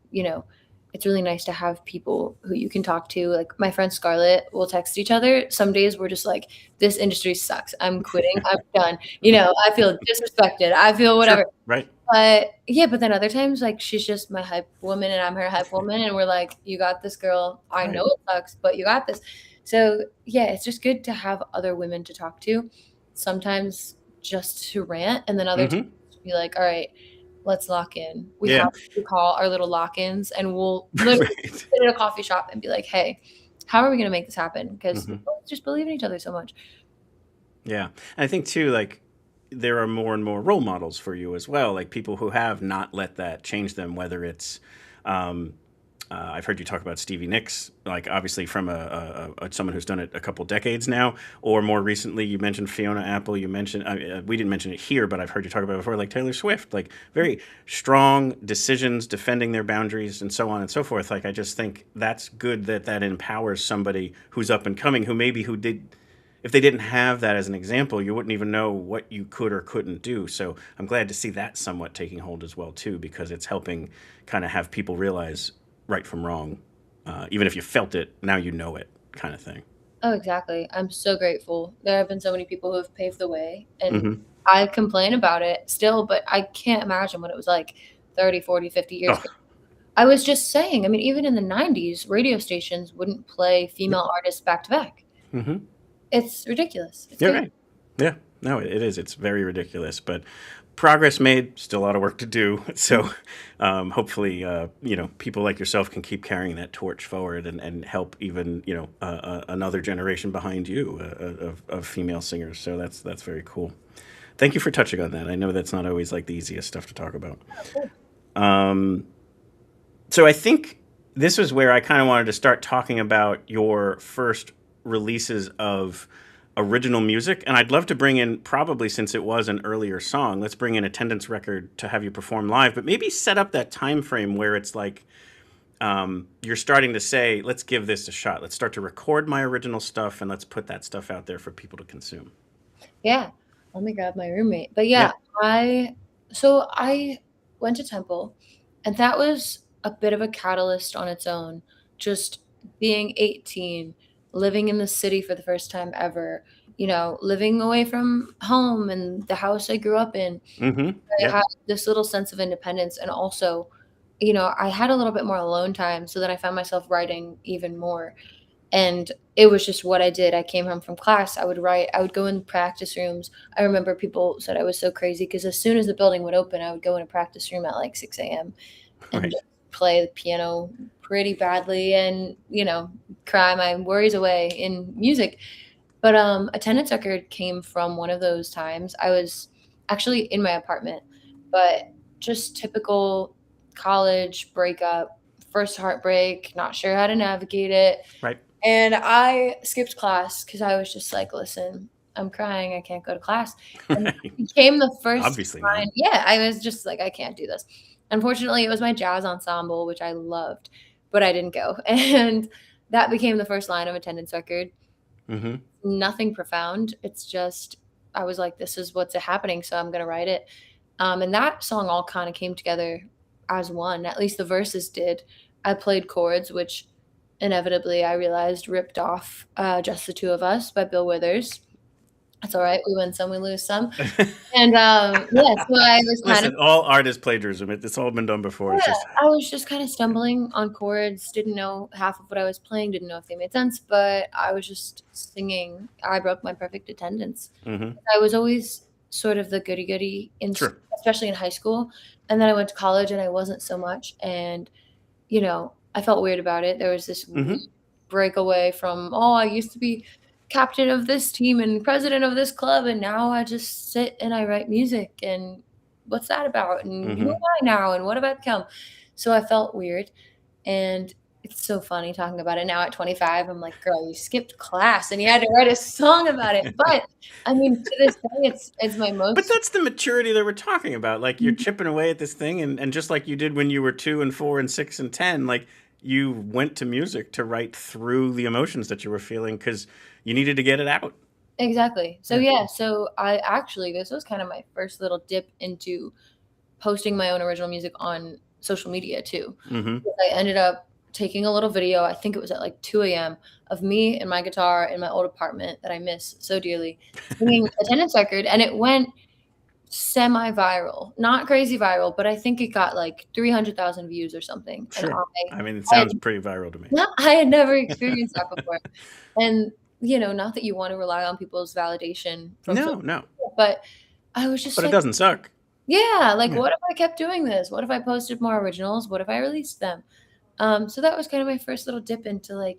J: it's really nice to have people who you can talk to. Like my friend Scarlett, we'll text each other. Some days we're just like, this industry sucks. I'm quitting. I'm done. I feel disrespected. I feel whatever.
C: Sure. Right.
J: But yeah, but then other times, like she's just my hype woman and I'm her hype woman. And we're like, you got this, girl. I
C: Right.
J: know it sucks, but you got this. So yeah, it's just good to have other women to talk to. Sometimes just to rant, and then other times
C: Mhm.
J: to be like, all right, let's lock in. We
C: Yeah.
J: have what we call our little lock-ins, and we'll literally
C: Right.
J: sit at a coffee shop and be like, hey, how are we going to make this happen? Because we
C: Mhm.
J: both just believe in each other so much.
C: Yeah. And I think too, like there are more and more role models for you as well, like people who have not let that change them, whether it's um, I've heard you talk about Stevie Nicks, like obviously from someone who's done it a couple decades now, or more recently you mentioned Fiona Apple. You mentioned we didn't mention it here, but I've heard you talk about it before, like Taylor Swift, like very strong decisions, defending their boundaries, and so on and so forth. Like I just think that's good that empowers somebody who's up and coming, if they didn't have that as an example, you wouldn't even know what you could or couldn't do. So I'm glad to see that somewhat taking hold as well too, because it's helping kind of have people realize right from wrong. Even if you felt it, now you know it, kind of thing.
J: Oh, exactly. I'm so grateful. There have been so many people who have paved the way, and
C: Hmm.
J: I complain about it still, but I can't imagine what it was like 30, 40, 50 years ago. I was just saying, even in the 90s, radio stations wouldn't play female artists back to back.
C: Hmm.
J: It's ridiculous. It's
C: You're
J: crazy.
C: right. Yeah, no, it is. It's very ridiculous, but progress made. Still a lot of work to do. So hopefully, people like yourself can keep carrying that torch forward and help even another generation behind you of female singers. So that's very cool. Thank you for touching on that. I know that's not always like the easiest stuff to talk about. So I think this was where I kind of wanted to start talking about your first releases of original music. And I'd love to bring in, probably since it was an earlier song, let's bring in Attendance Record to have you perform live, but maybe set up that time frame where it's like you're starting to say, let's give this a shot. Let's start to record my original stuff and let's put that stuff out there for people to consume.
J: Yeah. Let me grab my roommate. But yeah, I went to Temple, and that was a bit of a catalyst on its own. Just being 18, living in the city for the first time ever, living away from home and the house I grew up in.
C: Mm-hmm.
J: I had this little sense of independence, and also, I had a little bit more alone time, so then I found myself writing even more. And it was just what I did. I came home from class, I would write, I would go in practice rooms. I remember people said I was so crazy because as soon as the building would open, I would go in a practice room at like 6 a.m. and
C: Right.
J: just play the piano pretty badly and, cry my worries away in music. But attendance record came from one of those times. I was actually in my apartment, but just typical college breakup, first heartbreak, not sure how to navigate it.
C: Right.
J: And I skipped class because I was just like, listen, I'm crying. I can't go to class. And it became the first
C: Obviously not.
J: time. Yeah, I was just like, I can't do this. Unfortunately, it was my jazz ensemble, which I loved, but I didn't go. And that became the first line of attendance record.
C: Mm-hmm.
J: Nothing profound. It's just, I was like, this is what's happening, so I'm going to write it. And that song all kind of came together as one. At least the verses did. I played chords, which inevitably I realized ripped off Just the Two of Us by Bill Withers. That's all right. We win some, we lose some. And so I was kind
C: Listen, all art is plagiarism. It's all been done before. It's just,
J: I was just kind of stumbling on chords, didn't know half of what I was playing, didn't know if they made sense, but I was just singing. I broke my perfect attendance.
C: Mhm.
J: I was always sort of the goody-goody,
C: Sure.
J: especially in high school. And then I went to college and I wasn't so much. And, I felt weird about it. There was this
C: Mhm.
J: breakaway from, I used to be captain of this team and president of this club, and now I just sit and I write music, and what's that about, and who am I now, and what have I become? So I felt weird, and it's so funny talking about it now at 25. I'm like, girl, you skipped class and you had to write a song about it. But I mean, to this day, it's my most.
C: But that's the maturity that we're talking about. Like, you're chipping away at this thing, and just like you did when you were 2 and 4 and 6 and 10, like, you went to music to write through the emotions that you were feeling because you needed to get it out.
J: Exactly. So so this was kind of my first little dip into posting my own original music on social media too.
C: Mm-hmm.
J: I ended up taking a little video, I think it was at like 2 a.m., of me and my guitar in my old apartment that I miss so dearly, singing attendance record, and it went semi-viral. Not crazy viral, but I think it got like 300,000 views or something.
C: Sure.
J: And
C: It sounds pretty viral to me.
J: I had never experienced that before. And, not that you want to rely on people's validation.
C: No.
J: But I was just
C: But it doesn't suck.
J: Yeah, what if I kept doing this? What if I posted more originals? What if I released them? So that was kind of my first little dip into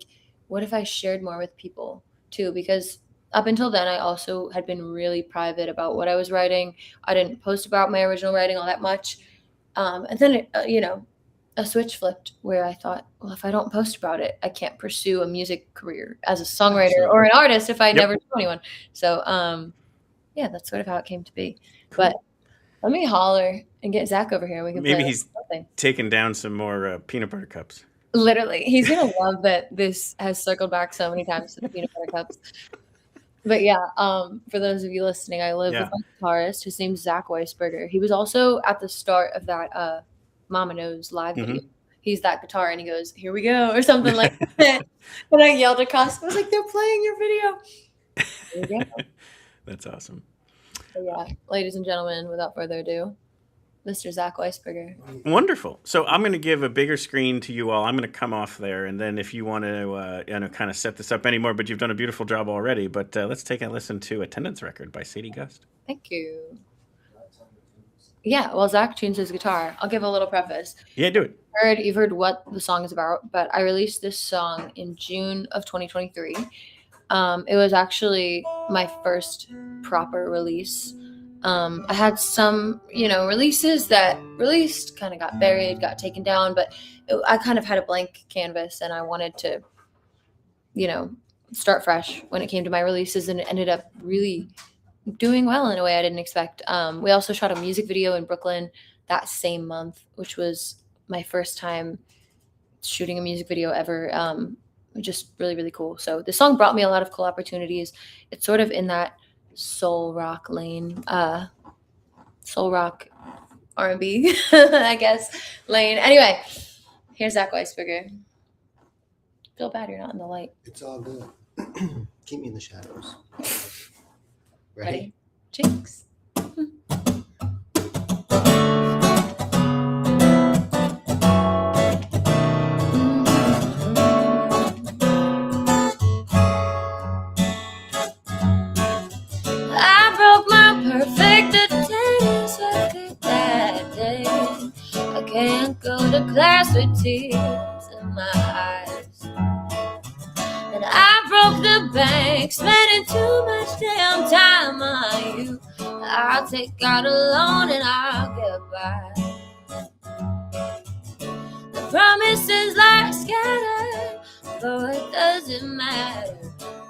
J: what if I shared more with people too? Because up until then, I also had been really private about what I was writing. I didn't post about my original writing all that much. And then, a switch flipped where I thought, well, if I don't post about it, I can't pursue a music career as a songwriter or an artist if I never tell anyone. So, that's sort of how it came to be. Cool. But let me holler and get Zach over here. We can
C: Maybe
J: play
C: he's taking down some more peanut butter cups.
J: Literally, he's gonna love that this has circled back so many times to the peanut butter cups. But for those of you listening, I live with my guitarist. His name's Zach Weisberger. He was also at the start of that Mama Knows live video. He's that guitar, and he goes, "Here we go," or something like that. And I yelled across. I was like, "They're playing your video." There you go.
C: That's awesome.
J: So ladies and gentlemen, without further ado, Mr. Zach Weisberger.
C: Wonderful. So I'm going to give a bigger screen to you all. I'm going to come off there, and then if you want to kind of set this up anymore, but you've done a beautiful job already. But let's take a listen to Attendance Record by Sadie Gust.
J: Thank you. Yeah, well, Zach tunes his guitar. I'll give a little preface.
C: Yeah, do it.
J: You've heard what the song is about, but I released this song in June of 2023. It was actually my first proper release. I had some, releases that released, kind of got buried, got taken down, but I kind of had a blank canvas, and I wanted to, start fresh when it came to my releases, and it ended up really doing well in a way I didn't expect. We also shot a music video in Brooklyn that same month, which was my first time shooting a music video ever. Just really, really cool. So the song brought me a lot of cool opportunities. It's sort of in that soul rock lane, soul rock R&B, I guess, lane. Anyway, here's Zach Weisberger. Feel bad you're not in the light.
H: It's all good. Keep me in the shadows.
J: Ready? Jinx.
I: with tears in my eyes. And I broke the bank, spending too much damn time on you. I'll take out a loan and I'll get by. The promises lie scattered, but it doesn't matter.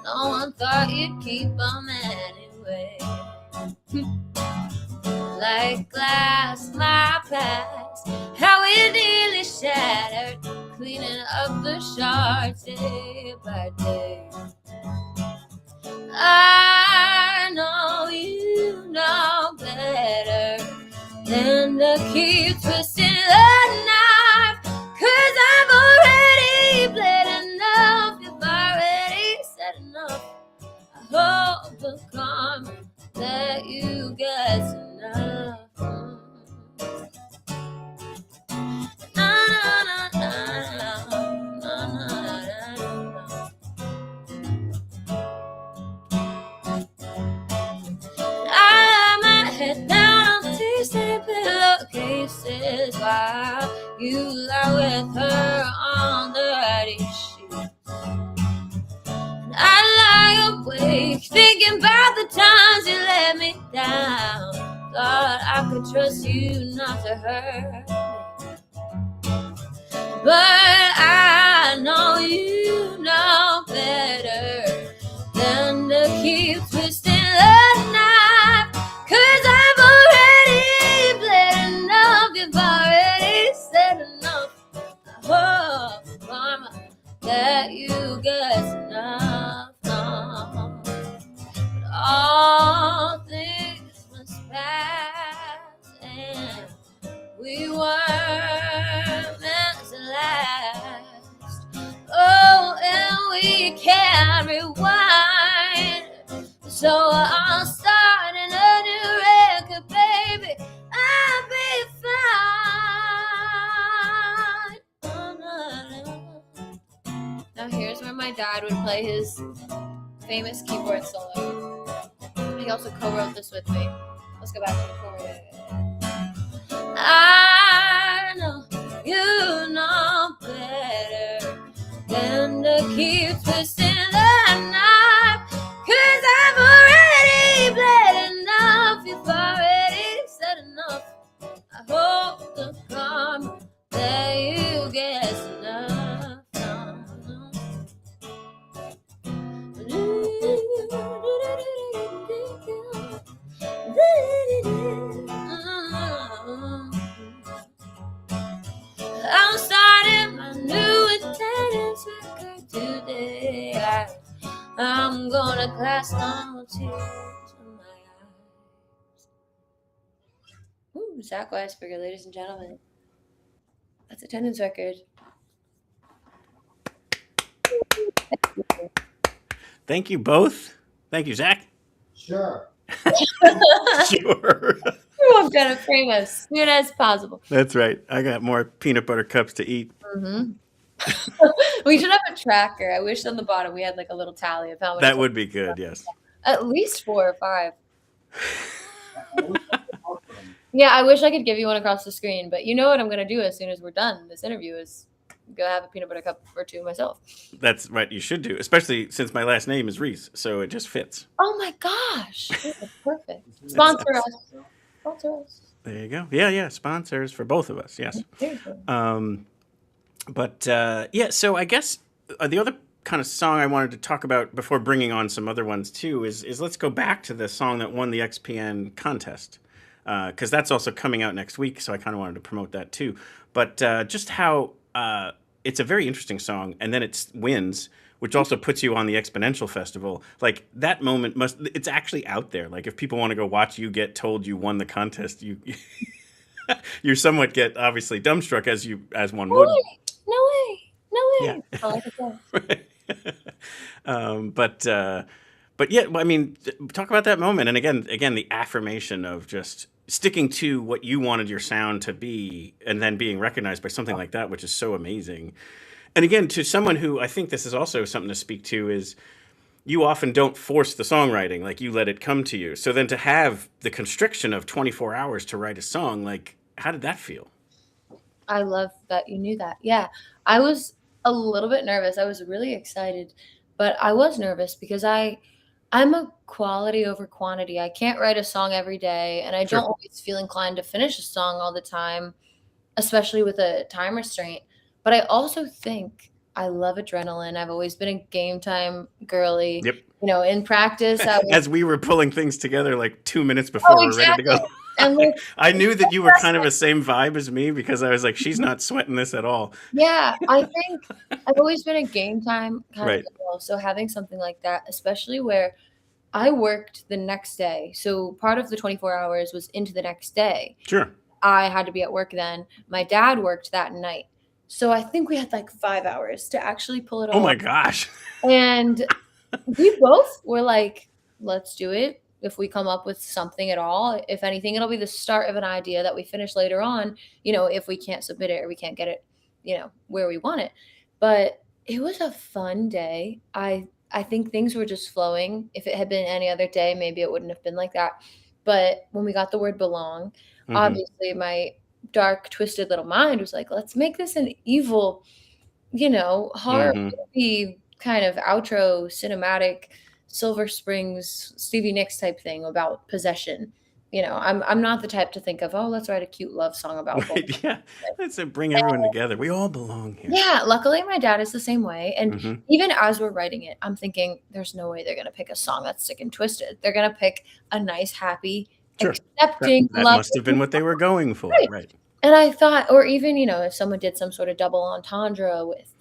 I: No one thought you'd keep them anyway. Like glass, my past, how it nearly shattered, cleaning up the shards day by day. I know you know better than to keep twisting the knife, 'cause I've already bled enough. You've already said enough. I hope the karma that you get's enough. Na, na, na, na, na, na, na. I lie my head down on teasing pillowcases while you lie with her on the dirty sheets. And I lie awake thinking about the times you let me down. Thought I could trust you not to hurt me, but I know you know better than to keep twisting the knife, 'cause I've already bled enough. You've already said enough. I hope, mama, that you get enough. But all things must pass, and we were meant to last. Oh, and we can't rewind, so I'll start in a new record, baby. I'll be fine. Now here's where my dad would play his famous keyboard solo. He also co-wrote this with me. Let's go back to the chorus. I know you know better than to keep twisting the knife, 'cause I've already bled enough. You've already said enough. I hope the karma that you get enough. I'm starting my new attendance record today. I'm gonna cast no tears in my eyes. Ooh, Zach Weisberger, ladies and gentlemen. That's attendance record.
C: Thank you both. Thank you, Zach.
H: Sure.
C: Sure.
J: I'm gonna frame as soon as possible.
C: That's right. I got more peanut butter cups to eat.
J: Mm-hmm. We should have a tracker. I wish on the bottom we had like a little tally of how many.
C: That would be good, yes.
J: At least 4 or 5. Yeah, I wish I could give you one across the screen, but you know what I'm gonna do as soon as we're done this interview is go have a peanut butter cup or 2 myself.
C: That's right, you should do, especially since my last name is Reese, so it just fits.
J: Oh my gosh. Perfect. Sponsor us. Sponsor us.
C: There you go. Yeah, sponsors for both of us, yes. Yeah, so I guess the other kind of song I wanted to talk about before bringing on some other ones too is let's go back to the song that won the XPN contest, because that's also coming out next week, so I kind of wanted to promote that too. But just how it's a very interesting song, and then it wins, which also puts you on the Exponential Festival. Like, that moment it's actually out there. Like, if people want to go watch you get told you won the contest, you somewhat get obviously dumbstruck as one would.
J: No way.
C: Yeah.
J: I like it.
C: But yeah, I mean, talk about that moment. And again, the affirmation of just sticking to what you wanted your sound to be, and then being recognized by something like that, which is so amazing. And again, to someone who, I think this is also something to speak to, is you often don't force the songwriting, like you let it come to you. So then to have the constriction of 24 hours to write a song, like, how did that feel?
J: I love that you knew that. Yeah, I was a little bit nervous. I was really excited, but I was nervous because I'm a quality over quantity. I can't write a song every day, and I
C: Sure.
J: don't always feel inclined to finish a song all the time, especially with a time restraint. But I also think I love adrenaline. I've always been a game time girly.
C: Yep.
J: You know, in practice, I was
C: As we were pulling things together like 2 minutes
J: oh,
C: before we're ready to
J: exactly.
C: go.
J: And like,
C: I knew that you were kind of the same vibe as me because I was like, she's not sweating this at all.
J: yeah, I think I've always been a game time kind
C: Right.
J: of girl. So having something like that, especially where I worked the next day. So part of the 24 hours was into the next day.
C: Sure.
J: I had to be at work then. My dad worked that night. So I think we had like 5 hours to actually pull it
C: Oh
J: all
C: my
J: off.
C: gosh.
J: And we both were like, let's do it. If we come up with something at all, if anything, it'll be the start of an idea that we finish later on, you know, if we can't submit it or we can't get it, you know, where we want it. But it was a fun day. I think things were just flowing. If it had been any other day, maybe it wouldn't have been like that. But when we got the word belong,
C: Mhm.
J: obviously my dark, twisted little mind was like, let's make this an evil, you know, horror
C: Mhm.
J: movie kind of outro cinematic Silver Springs Stevie Nicks type thing about possession. You know, I'm not the type to think of, oh, let's write a cute love song about
C: Right, yeah. Let's bring everyone together. We all belong here.
J: yeah, luckily my dad is the same way. And
C: Mhm.
J: even as we're writing it, I'm thinking there's no way they're going to pick a song that's sick and twisted. They're going to pick a nice, happy,
C: Sure.
J: accepting,
C: That
J: loving.
C: must have been what they were going for.
J: Right.
C: Right.
J: And I thought, or even, you know, if someone did some sort of double entendre with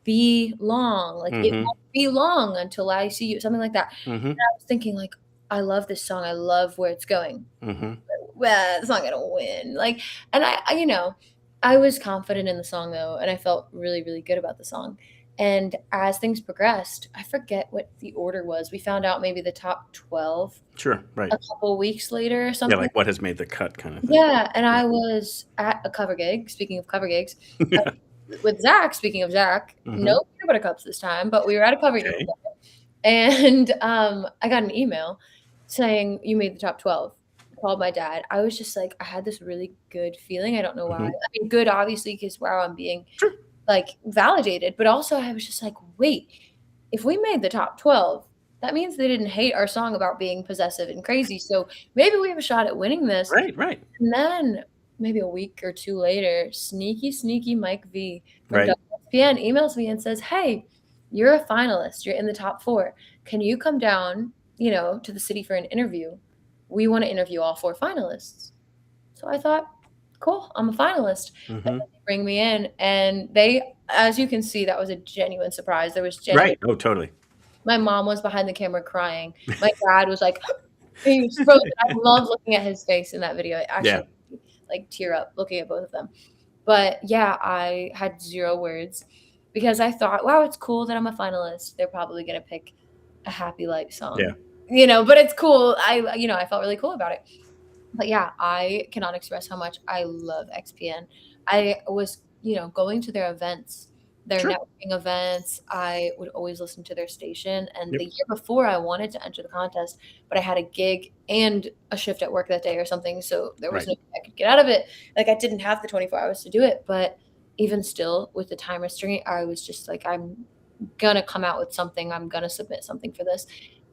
J: be long, like it
C: Mhm.
J: won't be long until I see you, something like that.
C: Mhm.
J: And I was thinking, like, I love this song. I love where it's going.
C: Mhm.
J: Well, it's not gonna win. Like, and you know, I was confident in the song though, and I felt really, really good about the song. And as things progressed, I forget what the order was. We found out maybe the top 12
C: Sure. Right.
J: a couple weeks later or
C: Yeah,
J: something.
C: like what has made the cut kind of thing.
J: Yeah, and I was at a cover gig. Speaking of cover gigs,
C: Yeah.
J: with Zach. Speaking of Zach,
C: Mhm.
J: no peanut butter cups this time, but we were at a cover gig
C: Okay.
J: together, and I got an email saying you made the top 12. Called my dad. I was just like, I had this really good feeling. I don't know why.
C: Mhm.
J: I mean, good obviously because wow, I'm being
C: Sure.
J: like validated, but also I was just like, wait, if we made the top 12, that means they didn't hate our song about being possessive and crazy. So maybe we have a shot at winning this.
C: Right. Right.
J: And then maybe a week or two later, sneaky Mike V from
C: Right.
J: WSPN emails me and says, hey, you're a finalist. You're in the top 4. Can you come down, you know, to the city for an interview? We want to interview all 4 finalists. So I thought, cool, I'm a finalist. And
C: Mhm.
J: then they bring me in, and they, as you can see, that was a genuine surprise. There was genuine.
C: Right. Oh, totally.
J: My mom was behind the camera crying. My dad was like, he was frozen. I love looking at his face in that video. It actually like tear up looking at both of them. But yeah, I had 0 words because I thought, wow, it's cool that I'm a finalist. They're probably gonna pick a happy light song.
C: Yeah.
J: You know, but it's cool. I felt really cool about it. But yeah, I cannot express how much I love XPN. I was, you know, going to their events, their
C: Sure.
J: networking events. I would always listen to their station. And
C: Yep.
J: the year before, I wanted to enter the contest, but I had a gig and a shift at work that day or something. So there was
C: Right.
J: no way I could get out of it. Like I didn't have the 24 hours to do it. But even still, with the time restraint, I was just like, I'm gonna come out with something. I'm gonna submit something for this.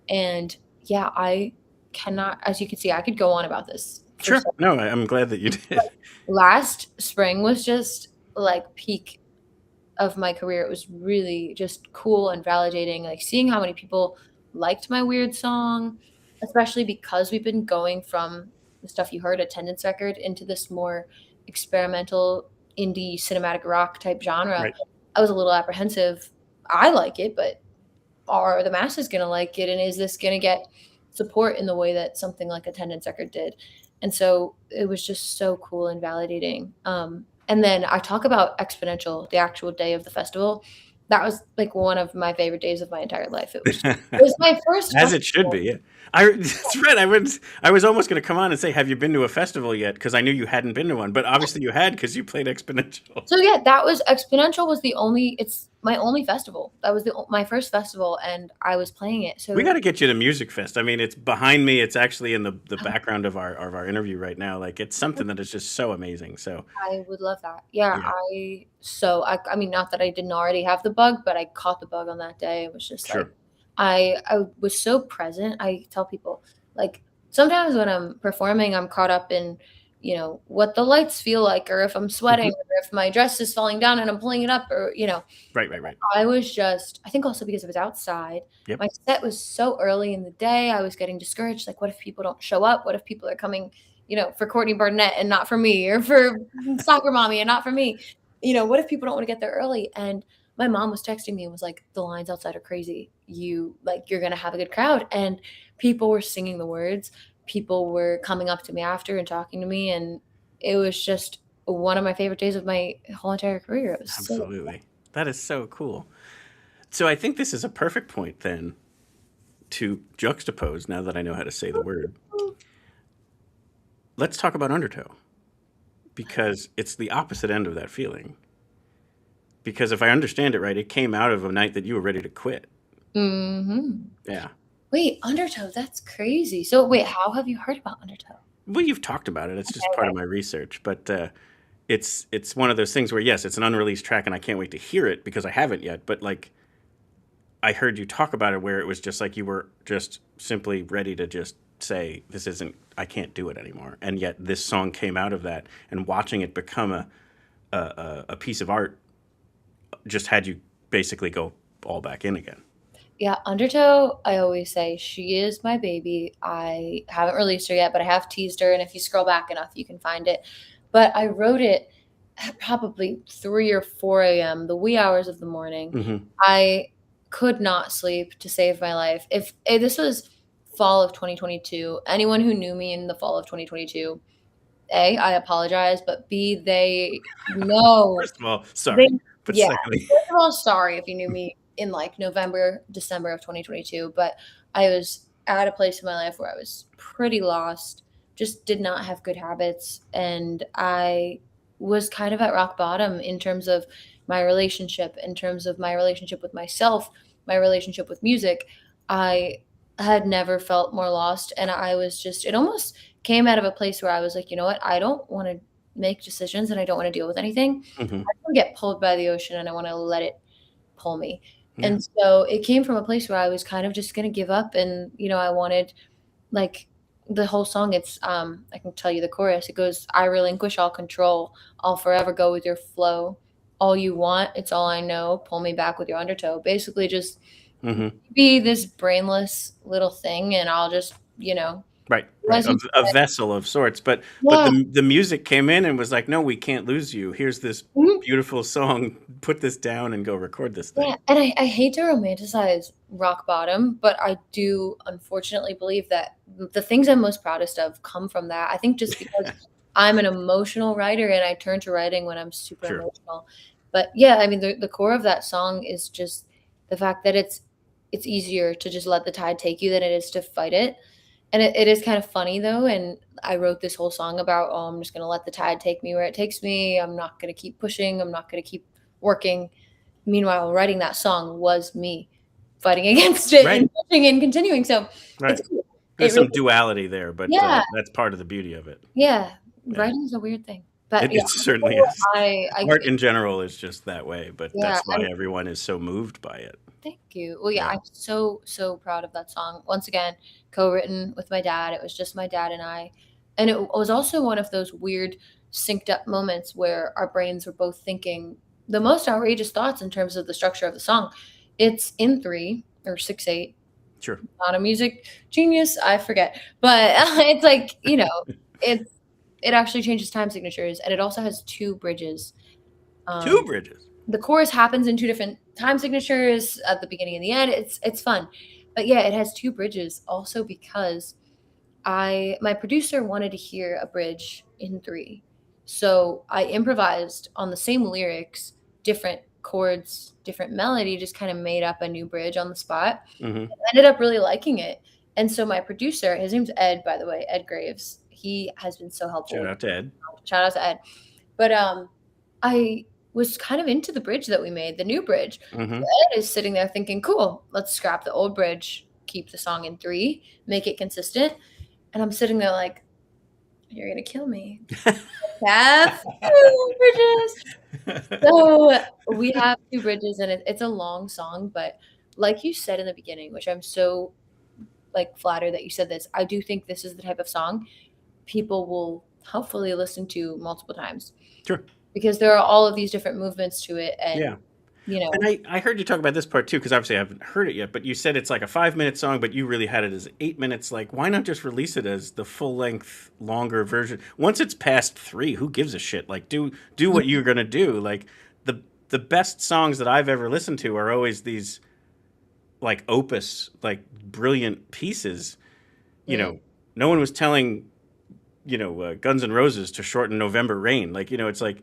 J: And yeah, I cannot, as you can see, I could go on about this. for
C: Sure.
J: so
C: No, I'm glad that you did.
J: last spring was just like peak of my career. It was really just cool and validating, like seeing how many people liked my weird song, especially because we've been going from the stuff you heard, attendance record, into this more experimental indie cinematic rock type genre.
C: Right.
J: I was a little apprehensive. I like it, but are the masses going to like it? And is this going to get support in the way that something like attendance record did? And so it was just so cool and validating. And then I talk about Exponential, the actual day of the festival. That was like one of my favorite days of my entire life. It was my first
C: As it should
J: festival.
C: be. Yeah. That's right. I was almost going to come on and say, have you been to a festival yet? Because I knew you hadn't been to one, but obviously you had because you played Exponential.
J: So yeah, that was Exponential was the only, it's my only festival. That was my first festival, and I was playing it. So
C: We got to get you to Music Fest. I mean, it's behind me. It's actually in the background of our interview right now. Like, it's something that is just so amazing. So
J: I would love that. Yeah,
C: yeah,
J: I mean, not that I didn't already have the bug, but I caught the bug on that day. It was just like
C: sure.
J: I was so present. I tell people, like, sometimes when I'm performing, I'm caught up in, what the lights feel like, or if I'm sweating,
C: Hmm.
J: or if my dress is falling down and I'm pulling it up, or
C: Right.
J: I think also because it was outside.
C: Yep.
J: My set was so early in the day. I was getting discouraged. Like, what if people don't show up? What if people are coming, for Courtney Barnett and not for me, or for Soccer Mommy and not for me? What if people don't want to get there early? And my mom was texting me and was like, the lines outside are crazy. You're going to have a good crowd. And people were singing the words. People were coming up to me after and talking to me. And it was just one of my favorite days of my whole entire career. It was so
C: Absolutely. That is so cool. So I think this is a perfect point then to juxtapose, now that I know how to say the word. Let's talk about Undertow, because it's the opposite end of that feeling. Because if I understand it right, it came out of a night that you were ready to quit.
J: Mm-hmm.
C: Yeah.
J: Wait, Undertow, that's crazy. So wait, how have you heard about Undertow?
C: Well, you've talked about it. It's just part
J: Okay.
C: of my research, but it's one of those things where yes, it's an unreleased track, and I can't wait to hear it because I haven't yet. But like, I heard you talk about it where it was just like you were just simply ready to just say this isn't. I can't do it anymore, and yet this song came out of that, and watching it become a piece of art just had you basically go all back in again.
J: Yeah, Undertow, I always say she is my baby. I haven't released her yet, but I have teased her, and if you scroll back enough, you can find it. But I wrote it at probably 3 or 4 a.m., the wee hours of the morning.
C: Hmm.
J: I could not sleep to save my life. If this was fall of 2022, anyone who knew me in the fall of 2022, A, I apologize, but B, they know.
C: First of all, sorry, but
J: Yeah.
C: secondly,
J: First of all, sorry if you knew me in like November, December of 2022, but I was at a place in my life where I was pretty lost, just did not have good habits, and I was kind of at rock bottom in terms of my relationship, in terms of my relationship with myself, my relationship with music. I had never felt more lost, and I was just, it almost came out of a place where I was like, you know what, I don't want to make decisions and I don't want to deal with anything.
C: hmm,
J: I want to get pulled by the ocean and I want to let it pull me.
C: yeah,
J: And so it came from a place where I was kind of just going to give up. And, I wanted, like, the whole song, it's, I can tell you the chorus. It goes, I relinquish all control. I'll forever go with your flow. All you want, it's all I know. Pull me back with your undertow. Basically just
C: hmm,
J: be this brainless little thing. And I'll just,
C: right,
J: as you
C: a
J: said,
C: vessel of sorts. But
J: yeah.
C: the music came in and was like, no, we can't lose you. Here's this
J: Mhm.
C: beautiful song. Put this down and go record this thing.
J: Yeah, and I hate to romanticize rock bottom, but I do unfortunately believe that the things I'm most proudest of come from that. I think just because I'm an emotional writer and I turn to writing when I'm super
C: Sure.
J: emotional. But yeah, I mean the core of that song is just the fact that it's easier to just let the tide take you than it is to fight it. And it is kind of funny though. And I wrote this whole song about, oh, I'm just gonna let the tide take me where it takes me. I'm not gonna keep pushing. I'm not gonna keep working. Meanwhile, writing that song was me fighting against it
C: Right.
J: and pushing and continuing. So
C: Right.
J: it's cool.
C: There's
J: It
C: some
J: really,
C: duality there, but
J: yeah,
C: that's part of the beauty of it.
J: yeah.
C: Yeah.
J: Writing is a weird thing. But
C: It,
J: yeah,
C: it certainly is.
J: I
C: Art in general is just that way, but
J: yeah,
C: that's why everyone is so moved by it.
J: thank you. Well, yeah,
C: Yeah.
J: I'm so proud of that song. Once again, co-written with my dad. It was just my dad and I. And it was also one of those weird synced up moments where our brains were both thinking the most outrageous thoughts in terms of the structure of the song. It's in 3 or 6/8.
C: Sure.
J: Not a music genius, I forget. But it's like, it actually changes time signatures, and it also has 2 bridges.
C: Two bridges.
J: The chorus happens in 2 different time signatures at the beginning and the end. It's fun. But yeah, it has 2 bridges also because my producer wanted to hear a bridge in 3. So I improvised on the same lyrics, different chords, different melody, just kind of made up a new bridge on the spot.
C: Hmm.
J: I ended up really liking it. And so my producer, his name's Ed, by the way, Ed Graves. He has been so helpful.
C: Shout out to Ed.
J: Shout out to Ed. But I was kind of into the bridge that we made, the new bridge.
C: Mm-hmm.
J: So Ed is sitting there thinking, cool, let's scrap the old bridge, keep the song in 3, make it consistent. And I'm sitting there like, you're going to kill me. Have 2 bridges. So we have 2 bridges, and it's a long song, but like you said in the beginning, which I'm so like flattered that you said this, I do think this is the type of song people will hopefully listen to multiple times.
C: Sure.
J: Because there are all of these different movements to it, and
C: Yeah.
J: you know.
C: And I heard you talk about this part too, because obviously I haven't heard it yet, but you said it's like a 5-minute song, but you really had it as 8 minutes. Like, why not just release it as the full length, longer version? Once it's past 3, who gives a shit? Like, do what you're gonna do. Like, the best songs that I've ever listened to are always these like opus, like brilliant pieces. You know, no one was telling, Guns N' Roses to shorten November Rain. Like, it's like,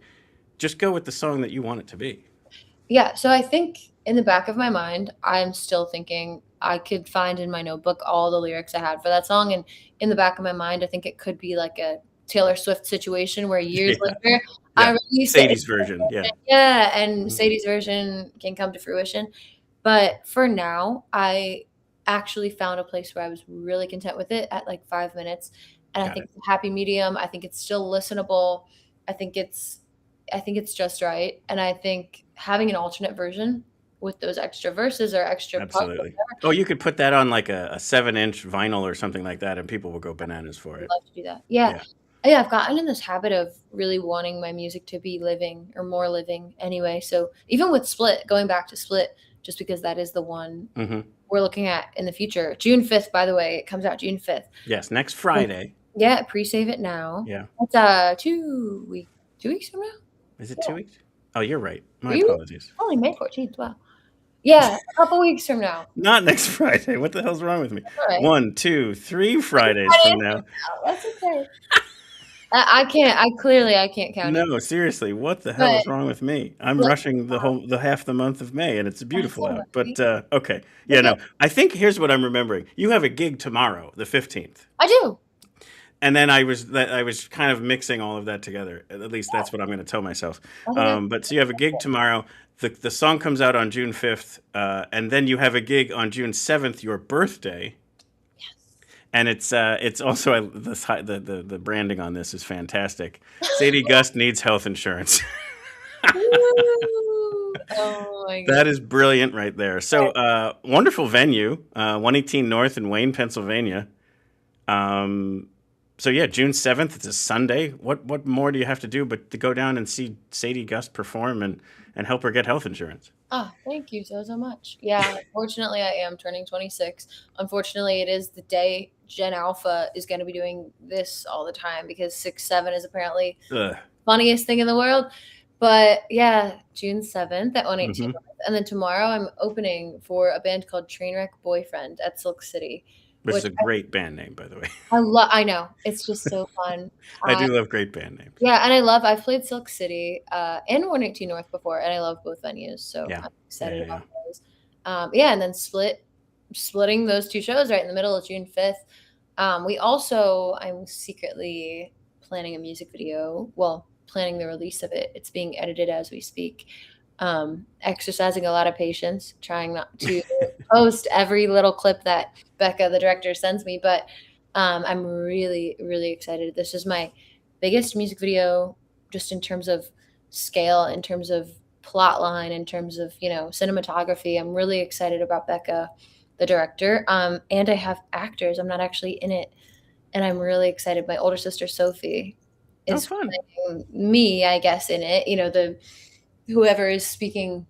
C: just go with the song that you want it to be.
J: Yeah, so I think in the back of my mind, I'm still thinking I could find in my notebook all the lyrics I had for that song. And in the back of my mind, I think it could be like a Taylor Swift situation where years later, I release
C: Sadie's version. Yeah.
J: Yeah, and Sadie's version can come to fruition. But for now, I actually found a place where I was really content with it at like 5 minutes. And I think it's a happy medium. I think it's still listenable. I think it's just right. And I think having an alternate version with those extra verses or extra
C: absolutely. Oh, you could put that on like a 7-inch vinyl or something like that, and people will go bananas for it.
J: I'd love to do that. Yeah. I've gotten in this habit of really wanting my music to be living or more living anyway. So even with Split, going back to Split, just because that is the one we're looking at in the future. June 5th, by the way, it comes out June 5th.
C: Yes, next Friday.
J: Yeah, pre-save it now.
C: Yeah.
J: It's 2 weeks from now.
C: Is it 2 weeks? Oh, you're right. My apologies.
J: Only May 14th. Wow. Yeah, a couple weeks from now.
C: Not next Friday. What the hell's wrong with me?
J: Right.
C: 1, 2, 3 Fridays from now.
J: That's okay. I can't count.
C: No, seriously, what the hell is wrong with me? I'm rushing the half the month of May, and it's beautiful out. But okay, yeah, no. I think here's what I'm remembering. You have a gig tomorrow, the 15th.
J: I do.
C: And then I was kind of mixing all of that together. At least that's what I'm going to tell myself. But so you have a gig tomorrow. The song comes out on June 5th, and then you have a gig on June 7th, your birthday.
J: Yes.
C: And it's also the branding on this is fantastic. Sadie Gust needs health insurance.
J: Oh my God.
C: That is brilliant right there. So wonderful venue, 118 North in Wayne, Pennsylvania. So yeah, June 7th, it's a Sunday. What more do you have to do but to go down and see Sadie Gust perform and help her get health insurance?
J: Oh, thank you so much. Yeah, fortunately I am turning 26. Unfortunately, it is the day Gen Alpha is going to be doing this all the time because 6-7 is apparently the funniest thing in the world. But yeah, June 7th at 118 North. And then tomorrow I'm opening for a band called Trainwreck Boyfriend at Silk City.
C: Which is a great band name, by the way.
J: I know. It's just so fun.
C: I do love great band names.
J: Yeah, and I've played Silk City and 118 North before, and I love both venues. So I'm excited about those. And then splitting those 2 shows right in the middle of June 5th. I'm secretly planning a music video. Well, planning the release of it. It's being edited as we speak. Exercising a lot of patience, trying not to post every little clip that Becca, the director, sends me. But I'm really, really excited. This is my biggest music video, just in terms of scale, in terms of plot line, in terms of, cinematography. I'm really excited about Becca, the director. And I have actors. I'm not actually in it. And I'm really excited. My older sister, Sophie, is playing me, I guess, in it. Whoever is speaking,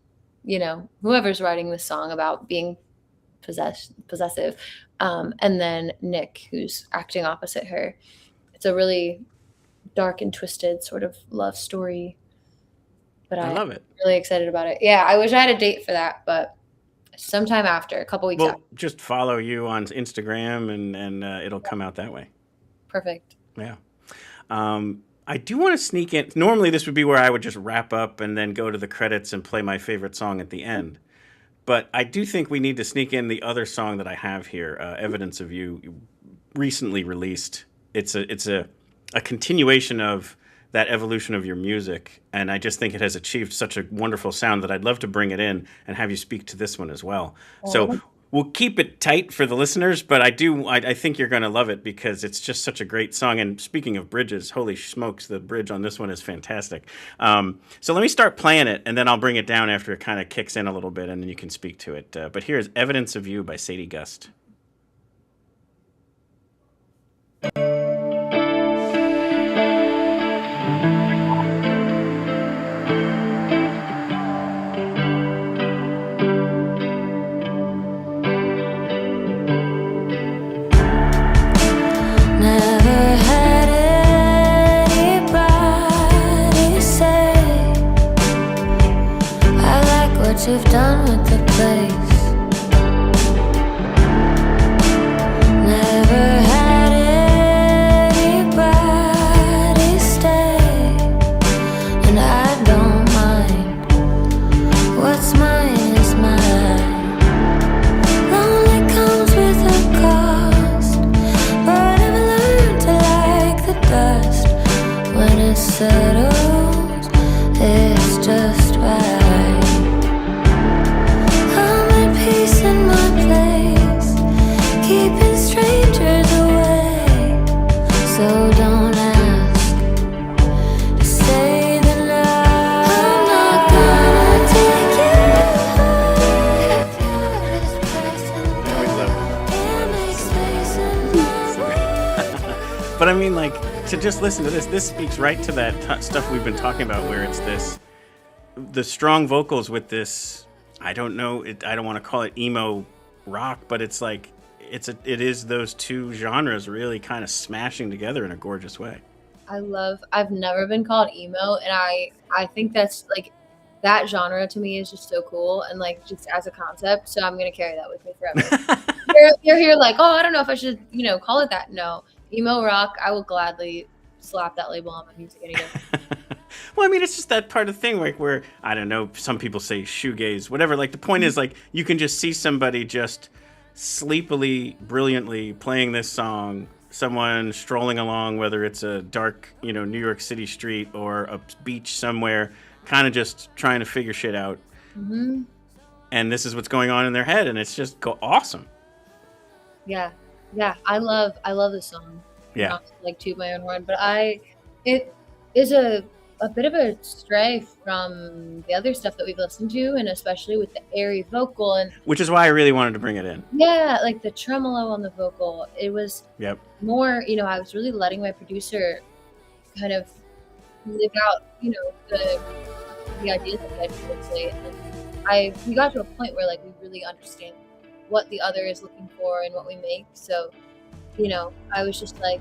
J: whoever's writing this song about being possessive. And then Nick, who's acting opposite her. It's a really dark and twisted sort of love story. But I love it. Really excited about it. Yeah, I wish I had a date for that, but sometime after, a couple weeks after.
C: Just follow you on Instagram and it'll come out that way.
J: Perfect.
C: Yeah. I do want to sneak in. Normally, this would be where I would just wrap up and then go to the credits and play my favorite song at the end. But I do think we need to sneak in the other song that I have here, Evidence of You, recently released. It's a continuation of that evolution of your music, and I just think it has achieved such a wonderful sound that I'd love to bring it in and have you speak to this one as well. So we'll keep it tight for the listeners, but I think you're going to love it because it's just such a great song. And speaking of bridges, holy smokes, the bridge on this one is fantastic. So let me start playing it, and then I'll bring it down after it kind of kicks in a little bit, and then you can speak to it. But here's Evidence of You by Sadie Gust.
I: You've done with the place. Never had anybody stay, and I don't mind. What's mine is mine. Lonely comes with a cost, but I've learned to like the dust. When it settles, it's just right. Peace in my place, keeping strangers away. So don't ask, say the love. I'm not gonna take you if you're this person. Make space in my way.
C: But I mean, like, to just listen to this speaks right to that stuff we've been talking about, where it's the strong vocals with this. I don't know. I don't want to call it emo rock, but it's like it is those two genres really kind of smashing together in a gorgeous way.
J: I've never been called emo, and I think that's like that genre to me is just so cool and like just as a concept. So I'm gonna carry that with me forever. you're here like, oh, I don't know if I should call it that. No, emo rock. I will gladly slap that label on my music any day.
C: Well, I mean, it's just that part of the thing, like where, I don't know, some people say shoegaze, whatever. Like, the point is, like, you can just see somebody just sleepily, brilliantly playing this song, someone strolling along, whether it's a dark, New York City street or a beach somewhere, kind of just trying to figure shit out.
J: Mm-hmm.
C: And this is what's going on in their head, and it's just awesome.
J: Yeah. I love this song.
C: Yeah.
J: Not to, like, toot my own horn, but it is a bit of a stray from the other stuff that we've listened to, and especially with the airy vocal, and
C: which is why I really wanted to bring it in.
J: Yeah, like the tremolo on the vocal. It was more, I was really letting my producer kind of live out, the ideas that I had to play. And we got to a point where like we really understand what the other is looking for and what we make. So, I was just like,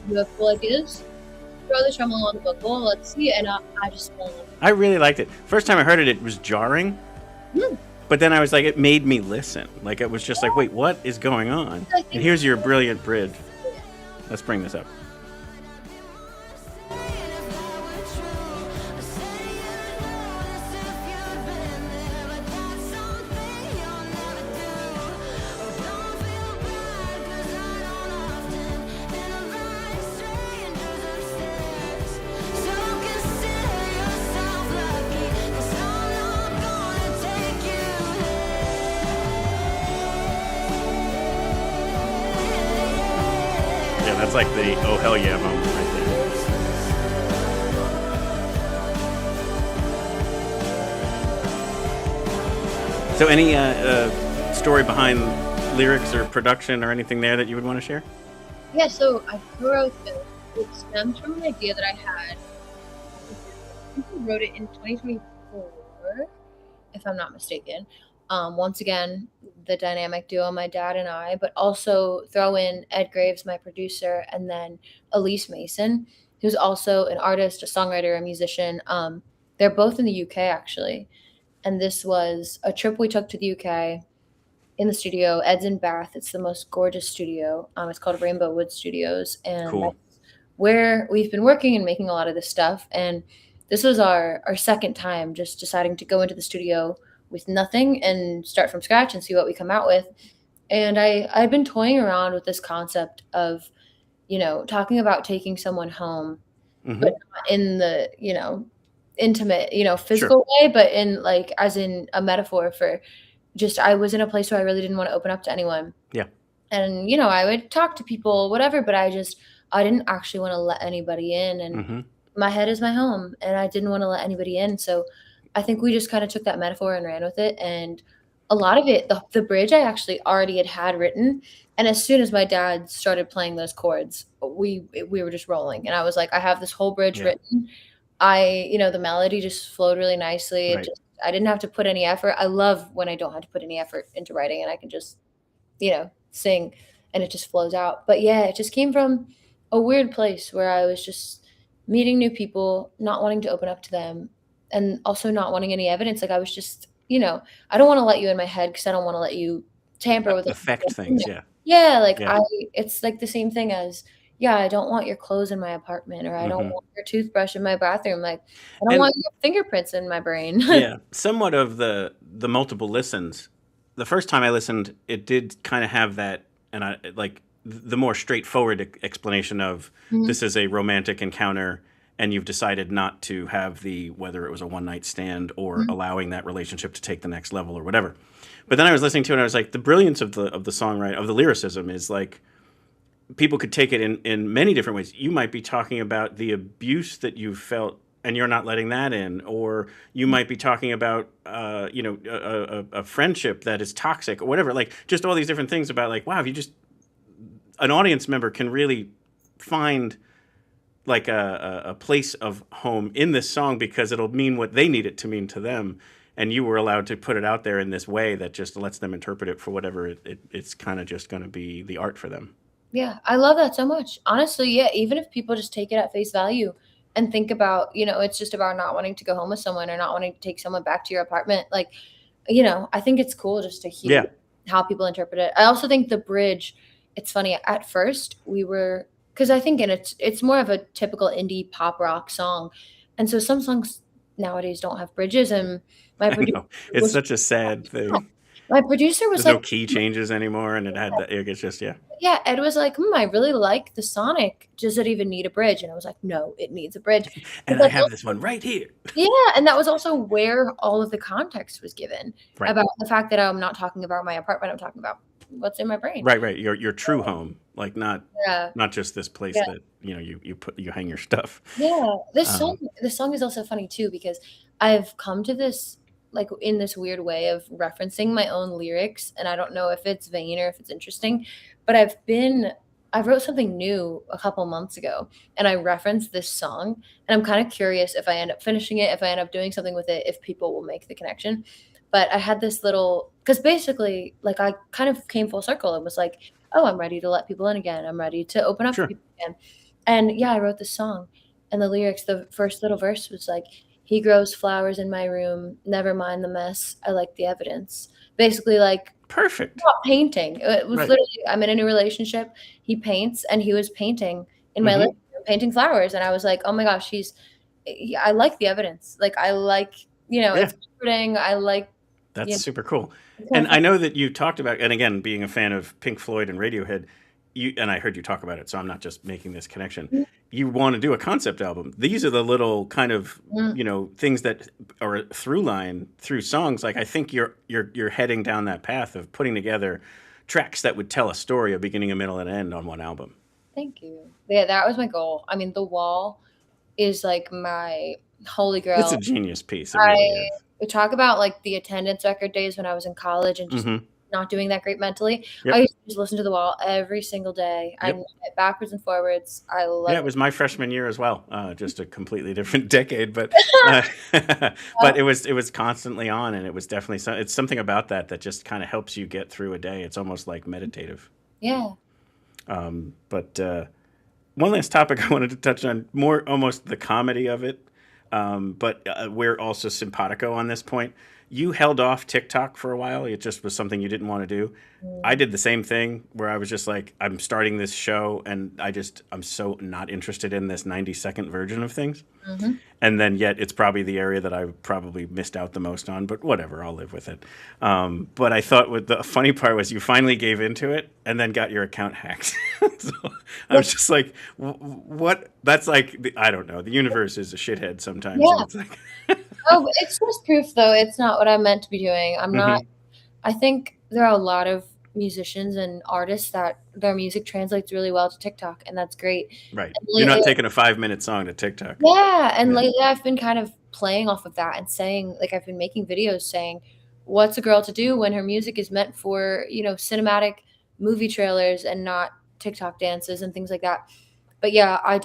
J: you have cool ideas? Throw the tremolo on the vocal, let's see, and I just fell in love.
C: I really liked it. First time I heard it, it was jarring, but then I was like, it made me listen. Like, it was just like, wait, what is going on? And here's your brilliant bridge. Let's bring this up. That's like the oh hell yeah moment right there. So any story behind lyrics or production or anything there that you would want to share?
J: Yeah, so I wrote this. It stems from an idea that I had. I think I wrote it in 2024, if I'm not mistaken. Once again, the dynamic duo, my dad and I, but also throw in Ed Graves, my producer, and then Elise Mason, who's also an artist, a songwriter, a musician. They're both in the UK, actually. And this was a trip we took to the UK in the studio. Ed's in Bath. It's the most gorgeous studio. It's called Rainbow Wood Studios. And
C: cool.
J: That's where we've been working and making a lot of this stuff. And this was our second time just deciding to go into the studio with nothing and start from scratch and see what we come out with. And I'd been toying around with this concept of, talking about taking someone home
C: Mm-hmm.
J: but not in the, intimate,
C: Sure.
J: physical way, but in like as in a metaphor for just I was in a place where I really didn't want to open up to anyone.
C: Yeah.
J: And I would talk to people, whatever, but I didn't actually want to let anybody in, and
C: Mm-hmm.
J: my head is my home, and I didn't want to let anybody in. So I think we just kind of took that metaphor and ran with it. And a lot of it, the bridge I actually already had written. And as soon as my dad started playing those chords, we were just rolling. And I was like, I have this whole bridge
C: Yeah.
J: written. The melody just flowed really nicely.
C: Right.
J: I didn't have to put any effort. I love when I don't have to put any effort into writing and I can just, sing and it just flows out. But yeah, it just came from a weird place where I was just meeting new people, not wanting to open up to them, and also not wanting any evidence. Like I was just, I don't want to let you in my head because I don't want to let you tamper with it.
C: Affect things. Yeah.
J: Yeah, like
C: Yeah.
J: it's like the same thing as, yeah, I don't want your clothes in my apartment, or I don't
C: Mhm.
J: want your toothbrush in my bathroom. Like I don't
C: And-
J: want your fingerprints in my brain.
C: Yeah. Somewhat of the multiple listens. The first time I listened, it did kind of have that, and I like the more straightforward explanation of
J: Mhm.
C: this is a romantic encounter, and you've decided not to have whether it was a one night stand or
J: Mhm.
C: allowing that relationship to take the next level or whatever. But then I was listening to it and I was like, the brilliance of the songwriting, of the lyricism is like, people could take it in many different ways. You might be talking about the abuse that you felt and you're not letting that in, or you might be talking about a friendship that is toxic or whatever. Like just all these different things about like, wow, if you just an audience member can really find like a place of home in this song because it'll mean what they need it to mean to them. And you were allowed to put it out there in this way that just lets them interpret it for whatever it's kind of just going to be the art for them.
J: Yeah, I love that so much. Honestly, yeah, even if people just take it at face value and think about, it's just about not wanting to go home with someone or not wanting to take someone back to your apartment. Like, I think it's cool just to hear how people interpret it. I also think the bridge, it's funny, at first because I think it's more of a typical indie pop rock song. And so some songs nowadays don't have bridges, and my
C: I
J: producer
C: know. It's such a sad thing.
J: My producer was
C: There's
J: like,
C: no key changes anymore, and it had that. It's just
J: yeah, Ed was like, I really like the Sonic. Does it even need a bridge? And I was like, no, it needs a bridge.
C: And I have this one right here.
J: Yeah, and that was also where all of the context was given
C: Right.
J: about the fact that I'm not talking about my apartment. I'm talking about what's in my brain.
C: Right. Your true home, like not just this place
J: Yeah.
C: that you hang your stuff.
J: Yeah, this song is also funny too because I've come to this like in this weird way of referencing my own lyrics, and I don't know if it's vain or if it's interesting, but I wrote something new a couple months ago, and I referenced this song, and I'm kind of curious if I end up finishing it, if I end up doing something with it, if people will make the connection. But I had this because basically, like I kind of came full circle and was like, oh, I'm ready to let people in again. I'm ready to open up
C: Sure.
J: to people again. And yeah, I wrote this song, and the lyrics, the first little verse was like, he grows flowers in my room, never mind the mess, I like the evidence. Basically, like,
C: Perfect.
J: not painting. It was
C: Right.
J: literally, I'm in a new relationship. He paints, and he was painting in my
C: Mhm.
J: living room, painting flowers. And I was like, oh my gosh, I like the evidence. Like, I like, it's comforting. I like,
C: That's super cool.
J: it's
C: And
J: kind
C: I
J: of
C: know that you talked about, and again, being a fan of Pink Floyd and Radiohead, and I heard you talk about it, so I'm not just making this connection.
J: Mhm.
C: You want to do a concept album. These are the little kind of things that are a through line through songs. Like I think you're heading down that path of putting together tracks that would tell a story, a beginning, a middle, and an end on one album.
J: Thank you. Yeah, that was my goal. I mean, The Wall is like my holy grail.
C: It's a genius piece. It really is.
J: We talk about like the attendance record days when I was in college and just
C: Mhm.
J: not doing that great mentally.
C: Yep.
J: I used to just listen to The Wall every single day. I
C: Yep.
J: knew it backwards and forwards. I love
C: Yeah, it
J: it.
C: was my freshman year as well. Just a completely different decade, but but it was constantly on, and it was definitely it's something about that just kind of helps you get through a day. It's almost like meditative.
J: Yeah.
C: But one last topic I wanted to touch on, more almost the comedy of it, but we're also simpatico on this point. You held off TikTok for a while. It just was something you didn't want to do. I did the same thing where I was just like, I'm starting this show and I'm so not interested in this 90-second version of things.
J: Mhm.
C: and then yet it's probably the area that I probably missed out the most on. But whatever, I'll live with it. But I thought the funny part was you finally gave into it and then got your account hacked. So I was just like, what? That's like I don't know. The universe is a shithead sometimes.
J: Yeah.
C: And it's like
J: Oh, it's just proof, though. It's not what I'm meant to be doing. I'm not. I think there are a lot of musicians and artists that their music translates really well to TikTok, and that's great.
C: right.
J: And
C: You're not
J: lately-
C: taking a 5-minute song to TikTok.
J: Yeah, and
C: Yeah.
J: lately I've been kind of playing off of that and saying, like, I've been making videos saying, what's a girl to do when her music is meant for, cinematic movie trailers and not TikTok dances and things like that. But yeah, I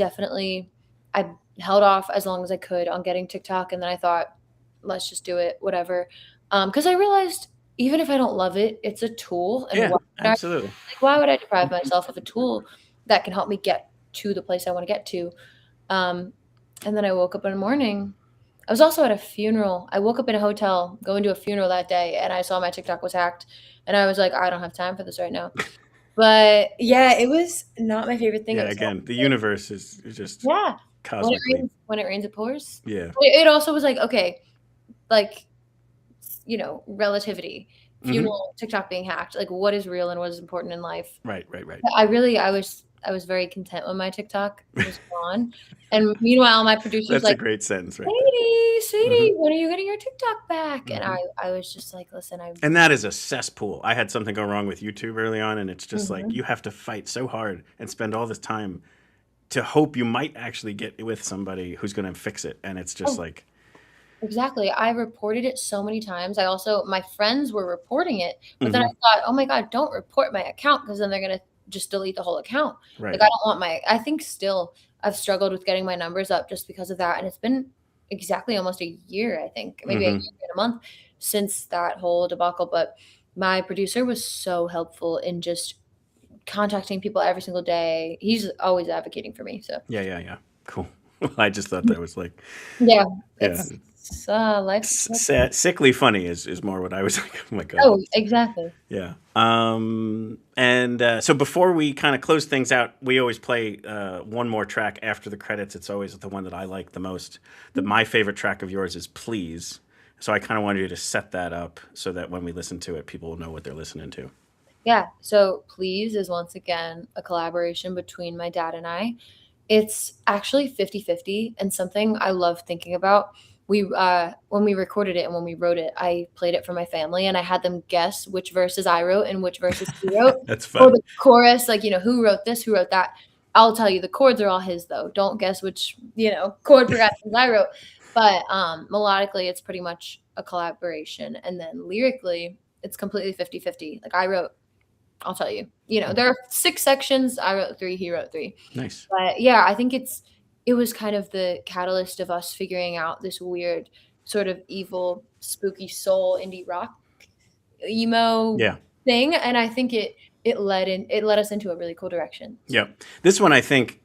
J: held off as long as I could on getting TikTok, and then I thought, let's just do it, whatever. Because I realized even if I don't love it, it's a tool. And
C: Yeah, absolutely.
J: why would I deprive myself of a tool that can help me get to the place I want to get to? And then I woke up in the morning. I was also at a funeral. I woke up in a hotel, going to a funeral that day, and I saw my TikTok was hacked. And I was like, I don't have time for this right now. But yeah, it was not my favorite thing.
C: Yeah,
J: It was
C: again, the universe is just
J: yeah.
C: cosmically.
J: When it rains, it pours.
C: Yeah.
J: But it also was like, okay, like, relativity. Funeral, TikTok being hacked. Like, what is real and what is important in life?
C: Right.
J: I was very content when my TikTok was gone. And meanwhile, my producer's
C: That's
J: like,
C: a great sentence, right there.
J: Sadie, when are you getting your TikTok back? And I was just like, listen,
C: And that is a cesspool. I had something go wrong with YouTube early on, and it's just like you have to fight so hard and spend all this time to hope you might actually get with somebody who's going to fix it. And it's just like.
J: Exactly. I reported it so many times. My friends were reporting it, but then I thought, oh my God, don't report my account because then they're going to just delete the whole account.
C: Right.
J: Like, I don't want I think still I've struggled with getting my numbers up just because of that. And it's been exactly almost a year, I think, maybe a year and a month since that whole debacle. But my producer was so helpful in just contacting people every single day. He's always advocating for me. So
C: Yeah. Cool. I just thought that was like.
J: yeah.
C: Yeah.
J: Life.
C: Sickly funny is more what I was like. Oh my God.
J: Oh, exactly.
C: Yeah. So before we kind of close things out, we always play one more track after the credits. It's always the one that I like the most. My favorite track of yours is Please. So I kind of wanted you to set that up so that when we listen to it, people will know what they're listening to.
J: Yeah. So Please is once again a collaboration between my dad and I. It's actually 50-50 and something I love thinking about. When we recorded it and when we wrote it, I played it for my family and I had them guess which verses I wrote and which verses he wrote.
C: That's fun.
J: Or the chorus, like, who wrote this, who wrote that. I'll tell you, the chords are all his though. Don't guess which, chord progressions I wrote. But melodically, it's pretty much a collaboration. And then lyrically, it's completely 50-50. Like I'll tell you, there are 6 sections. I wrote 3, he wrote 3.
C: Nice.
J: But yeah, I think it was kind of the catalyst of us figuring out this weird sort of evil, spooky soul indie rock emo thing. And I think it led us into a really cool direction.
C: Yeah. This one, I think,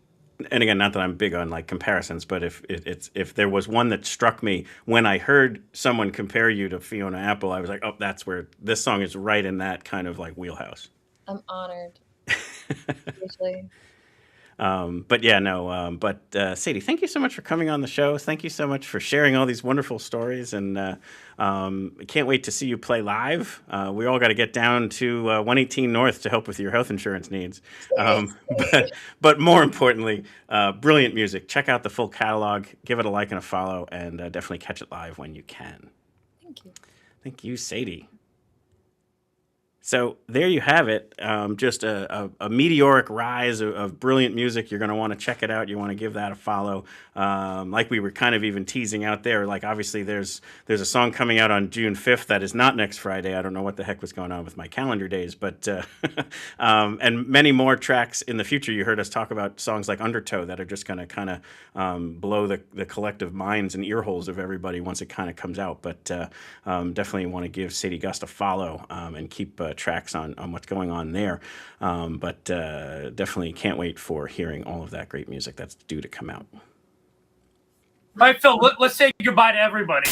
C: and again, not that I'm big on like comparisons, but if there was one that struck me when I heard someone compare you to Fiona Apple, I was like, oh, that's where this song is right in that kind of like wheelhouse.
J: I'm honored. Seriously.
C: Sadie, thank you so much for coming on the show. Thank you so much for sharing all these wonderful stories, and can't wait to see you play live. We all got to get down to 118 North to help with your health insurance needs. But more importantly, brilliant music. Check out the full catalog, give it a like and a follow, and definitely catch it live when you can.
J: Thank you.
C: Thank you, Sadie. So there you have it, just a meteoric rise of brilliant music. You're going to want to check it out. You want to give that a follow. Like we were kind of even teasing out there, like obviously there's a song coming out on June 5th that is not next Friday. I don't know what the heck was going on with my calendar days, but and many more tracks in the future. You heard us talk about songs like Undertow that are just going to kind of blow the collective minds and ear holes of everybody once it kind of comes out. But definitely want to give Sadie Gust a follow and keep tracks on what's going on there. But definitely can't wait for hearing all of that great music that's due to come out.
K: All right, Phil, let's say goodbye to everybody.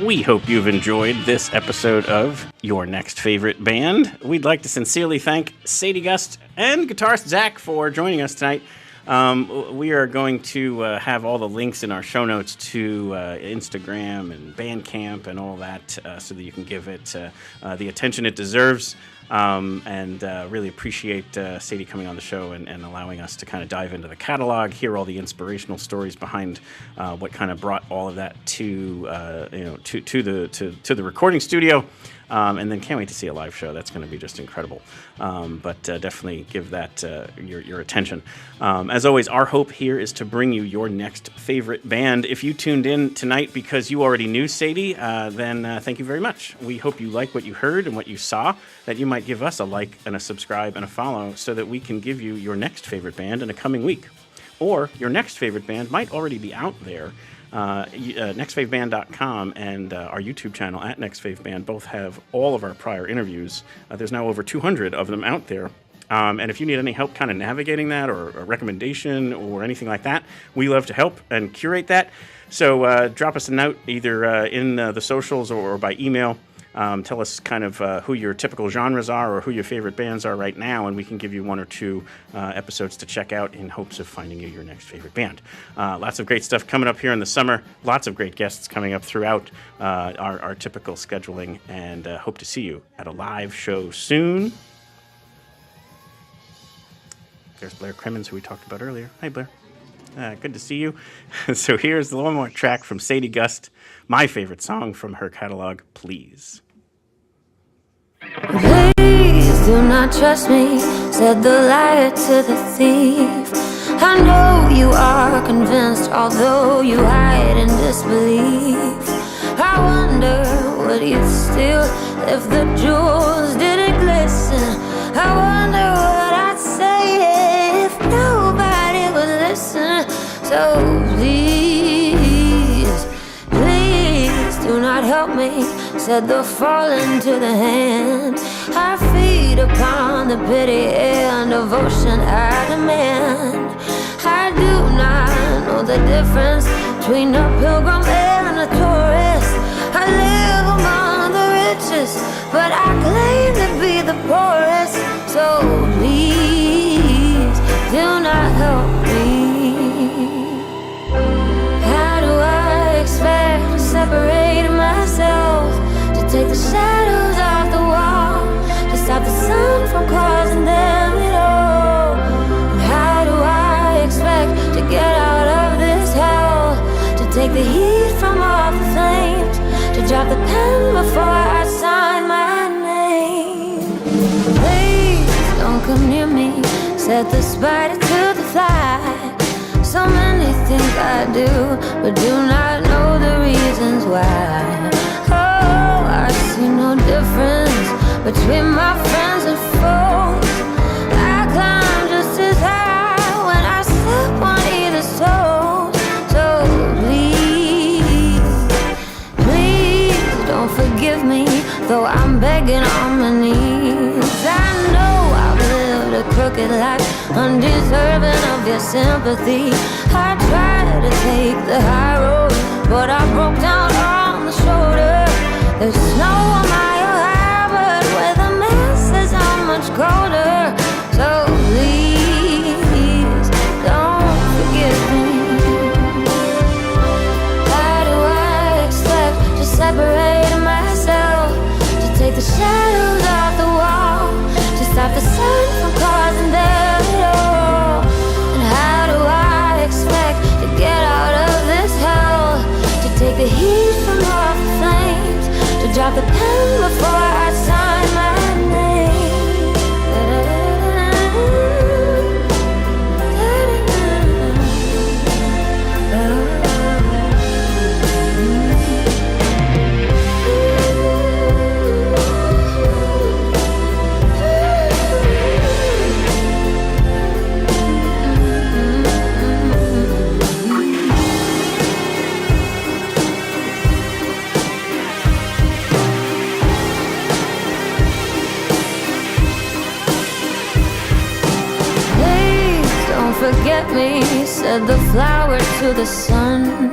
C: We hope you've enjoyed this episode of Your Next Favorite Band. We'd like to sincerely thank Sadie Gust and guitarist Zach for joining us tonight. We are going to have all the links in our show notes to Instagram and Bandcamp and all that so that you can give it the attention it deserves. And really appreciate Sadie coming on the show and allowing us to kind of dive into the catalog, hear all the inspirational stories behind what kind of brought all of that to the recording studio. And then can't wait to see a live show. That's going to be just incredible. But definitely give that your attention. As always, our hope here is to bring you your next favorite band. If you tuned in tonight because you already knew Sadie, then thank you very much. We hope you like what you heard and what you saw, that you might give us a like and a subscribe and a follow so that we can give you your next favorite band in a coming week. Or your next favorite band might already be out there. nextfaveband.com and our YouTube channel at nextfaveband both have all of our prior interviews. There's now over 200 of them out there. And if you need any help kind of navigating that or a recommendation or anything like that, we love to help and curate that. So drop us a note either in the socials or by email. Tell us kind of who your typical genres are or who your favorite bands are right now, and we can give you one or two episodes to check out in hopes of finding you your next favorite band. Lots of great stuff coming up here in the summer. Lots of great guests coming up throughout our typical scheduling, and hope to see you at a live show soon. There's Blair Crimmins, who we talked about earlier. Hi, Blair. Good to see you. So here's one more track from Sadie Gust, my favorite song from her catalog, Please.
I: Please do not trust me, said the liar to the thief. I know you are convinced, although you hide in disbelief. I wonder, would you steal if the jewels didn't glisten? I wonder what I'd say if nobody would listen. So please, please do not help me, said the fallen to the hand. I feed upon the pity and devotion I demand. I do not know the difference between a pilgrim and a tourist. I live among the richest, but I claim to be the poorest. So please do not help me. How do I expect to separate myself, to take the shadows off the wall, to stop the sun from causing them at all? And how do I expect to get out of this hell, to take the heat from off the flames, to drop the pen before I sign my name? Please don't come near me, said the spider to the fly. So many things I do, but do not know the reasons why. Oh, I see no difference between my friends and foes. I climb just as high when I step on either toe. So please, please don't forgive me, though I'm begging on my knees. I know I've lived a crooked life, undeserving of your sympathy. I tried to take the high road, but I broke down on the shoulder. There's snow on my Ohio, but where the masses are much colder. So please don't forgive me. How do I expect to separate myself, to take the shadows off the wall, to stop the sun from causing them at all? And how do I expect to get out of this hell, to take the heat from off the flames, to drop the pen before I sign my name? Forget me, said the flower to the sun.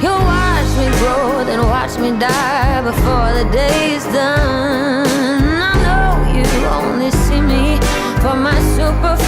I: You'll watch me grow, then watch me die before the day is done. I know you only see me for my super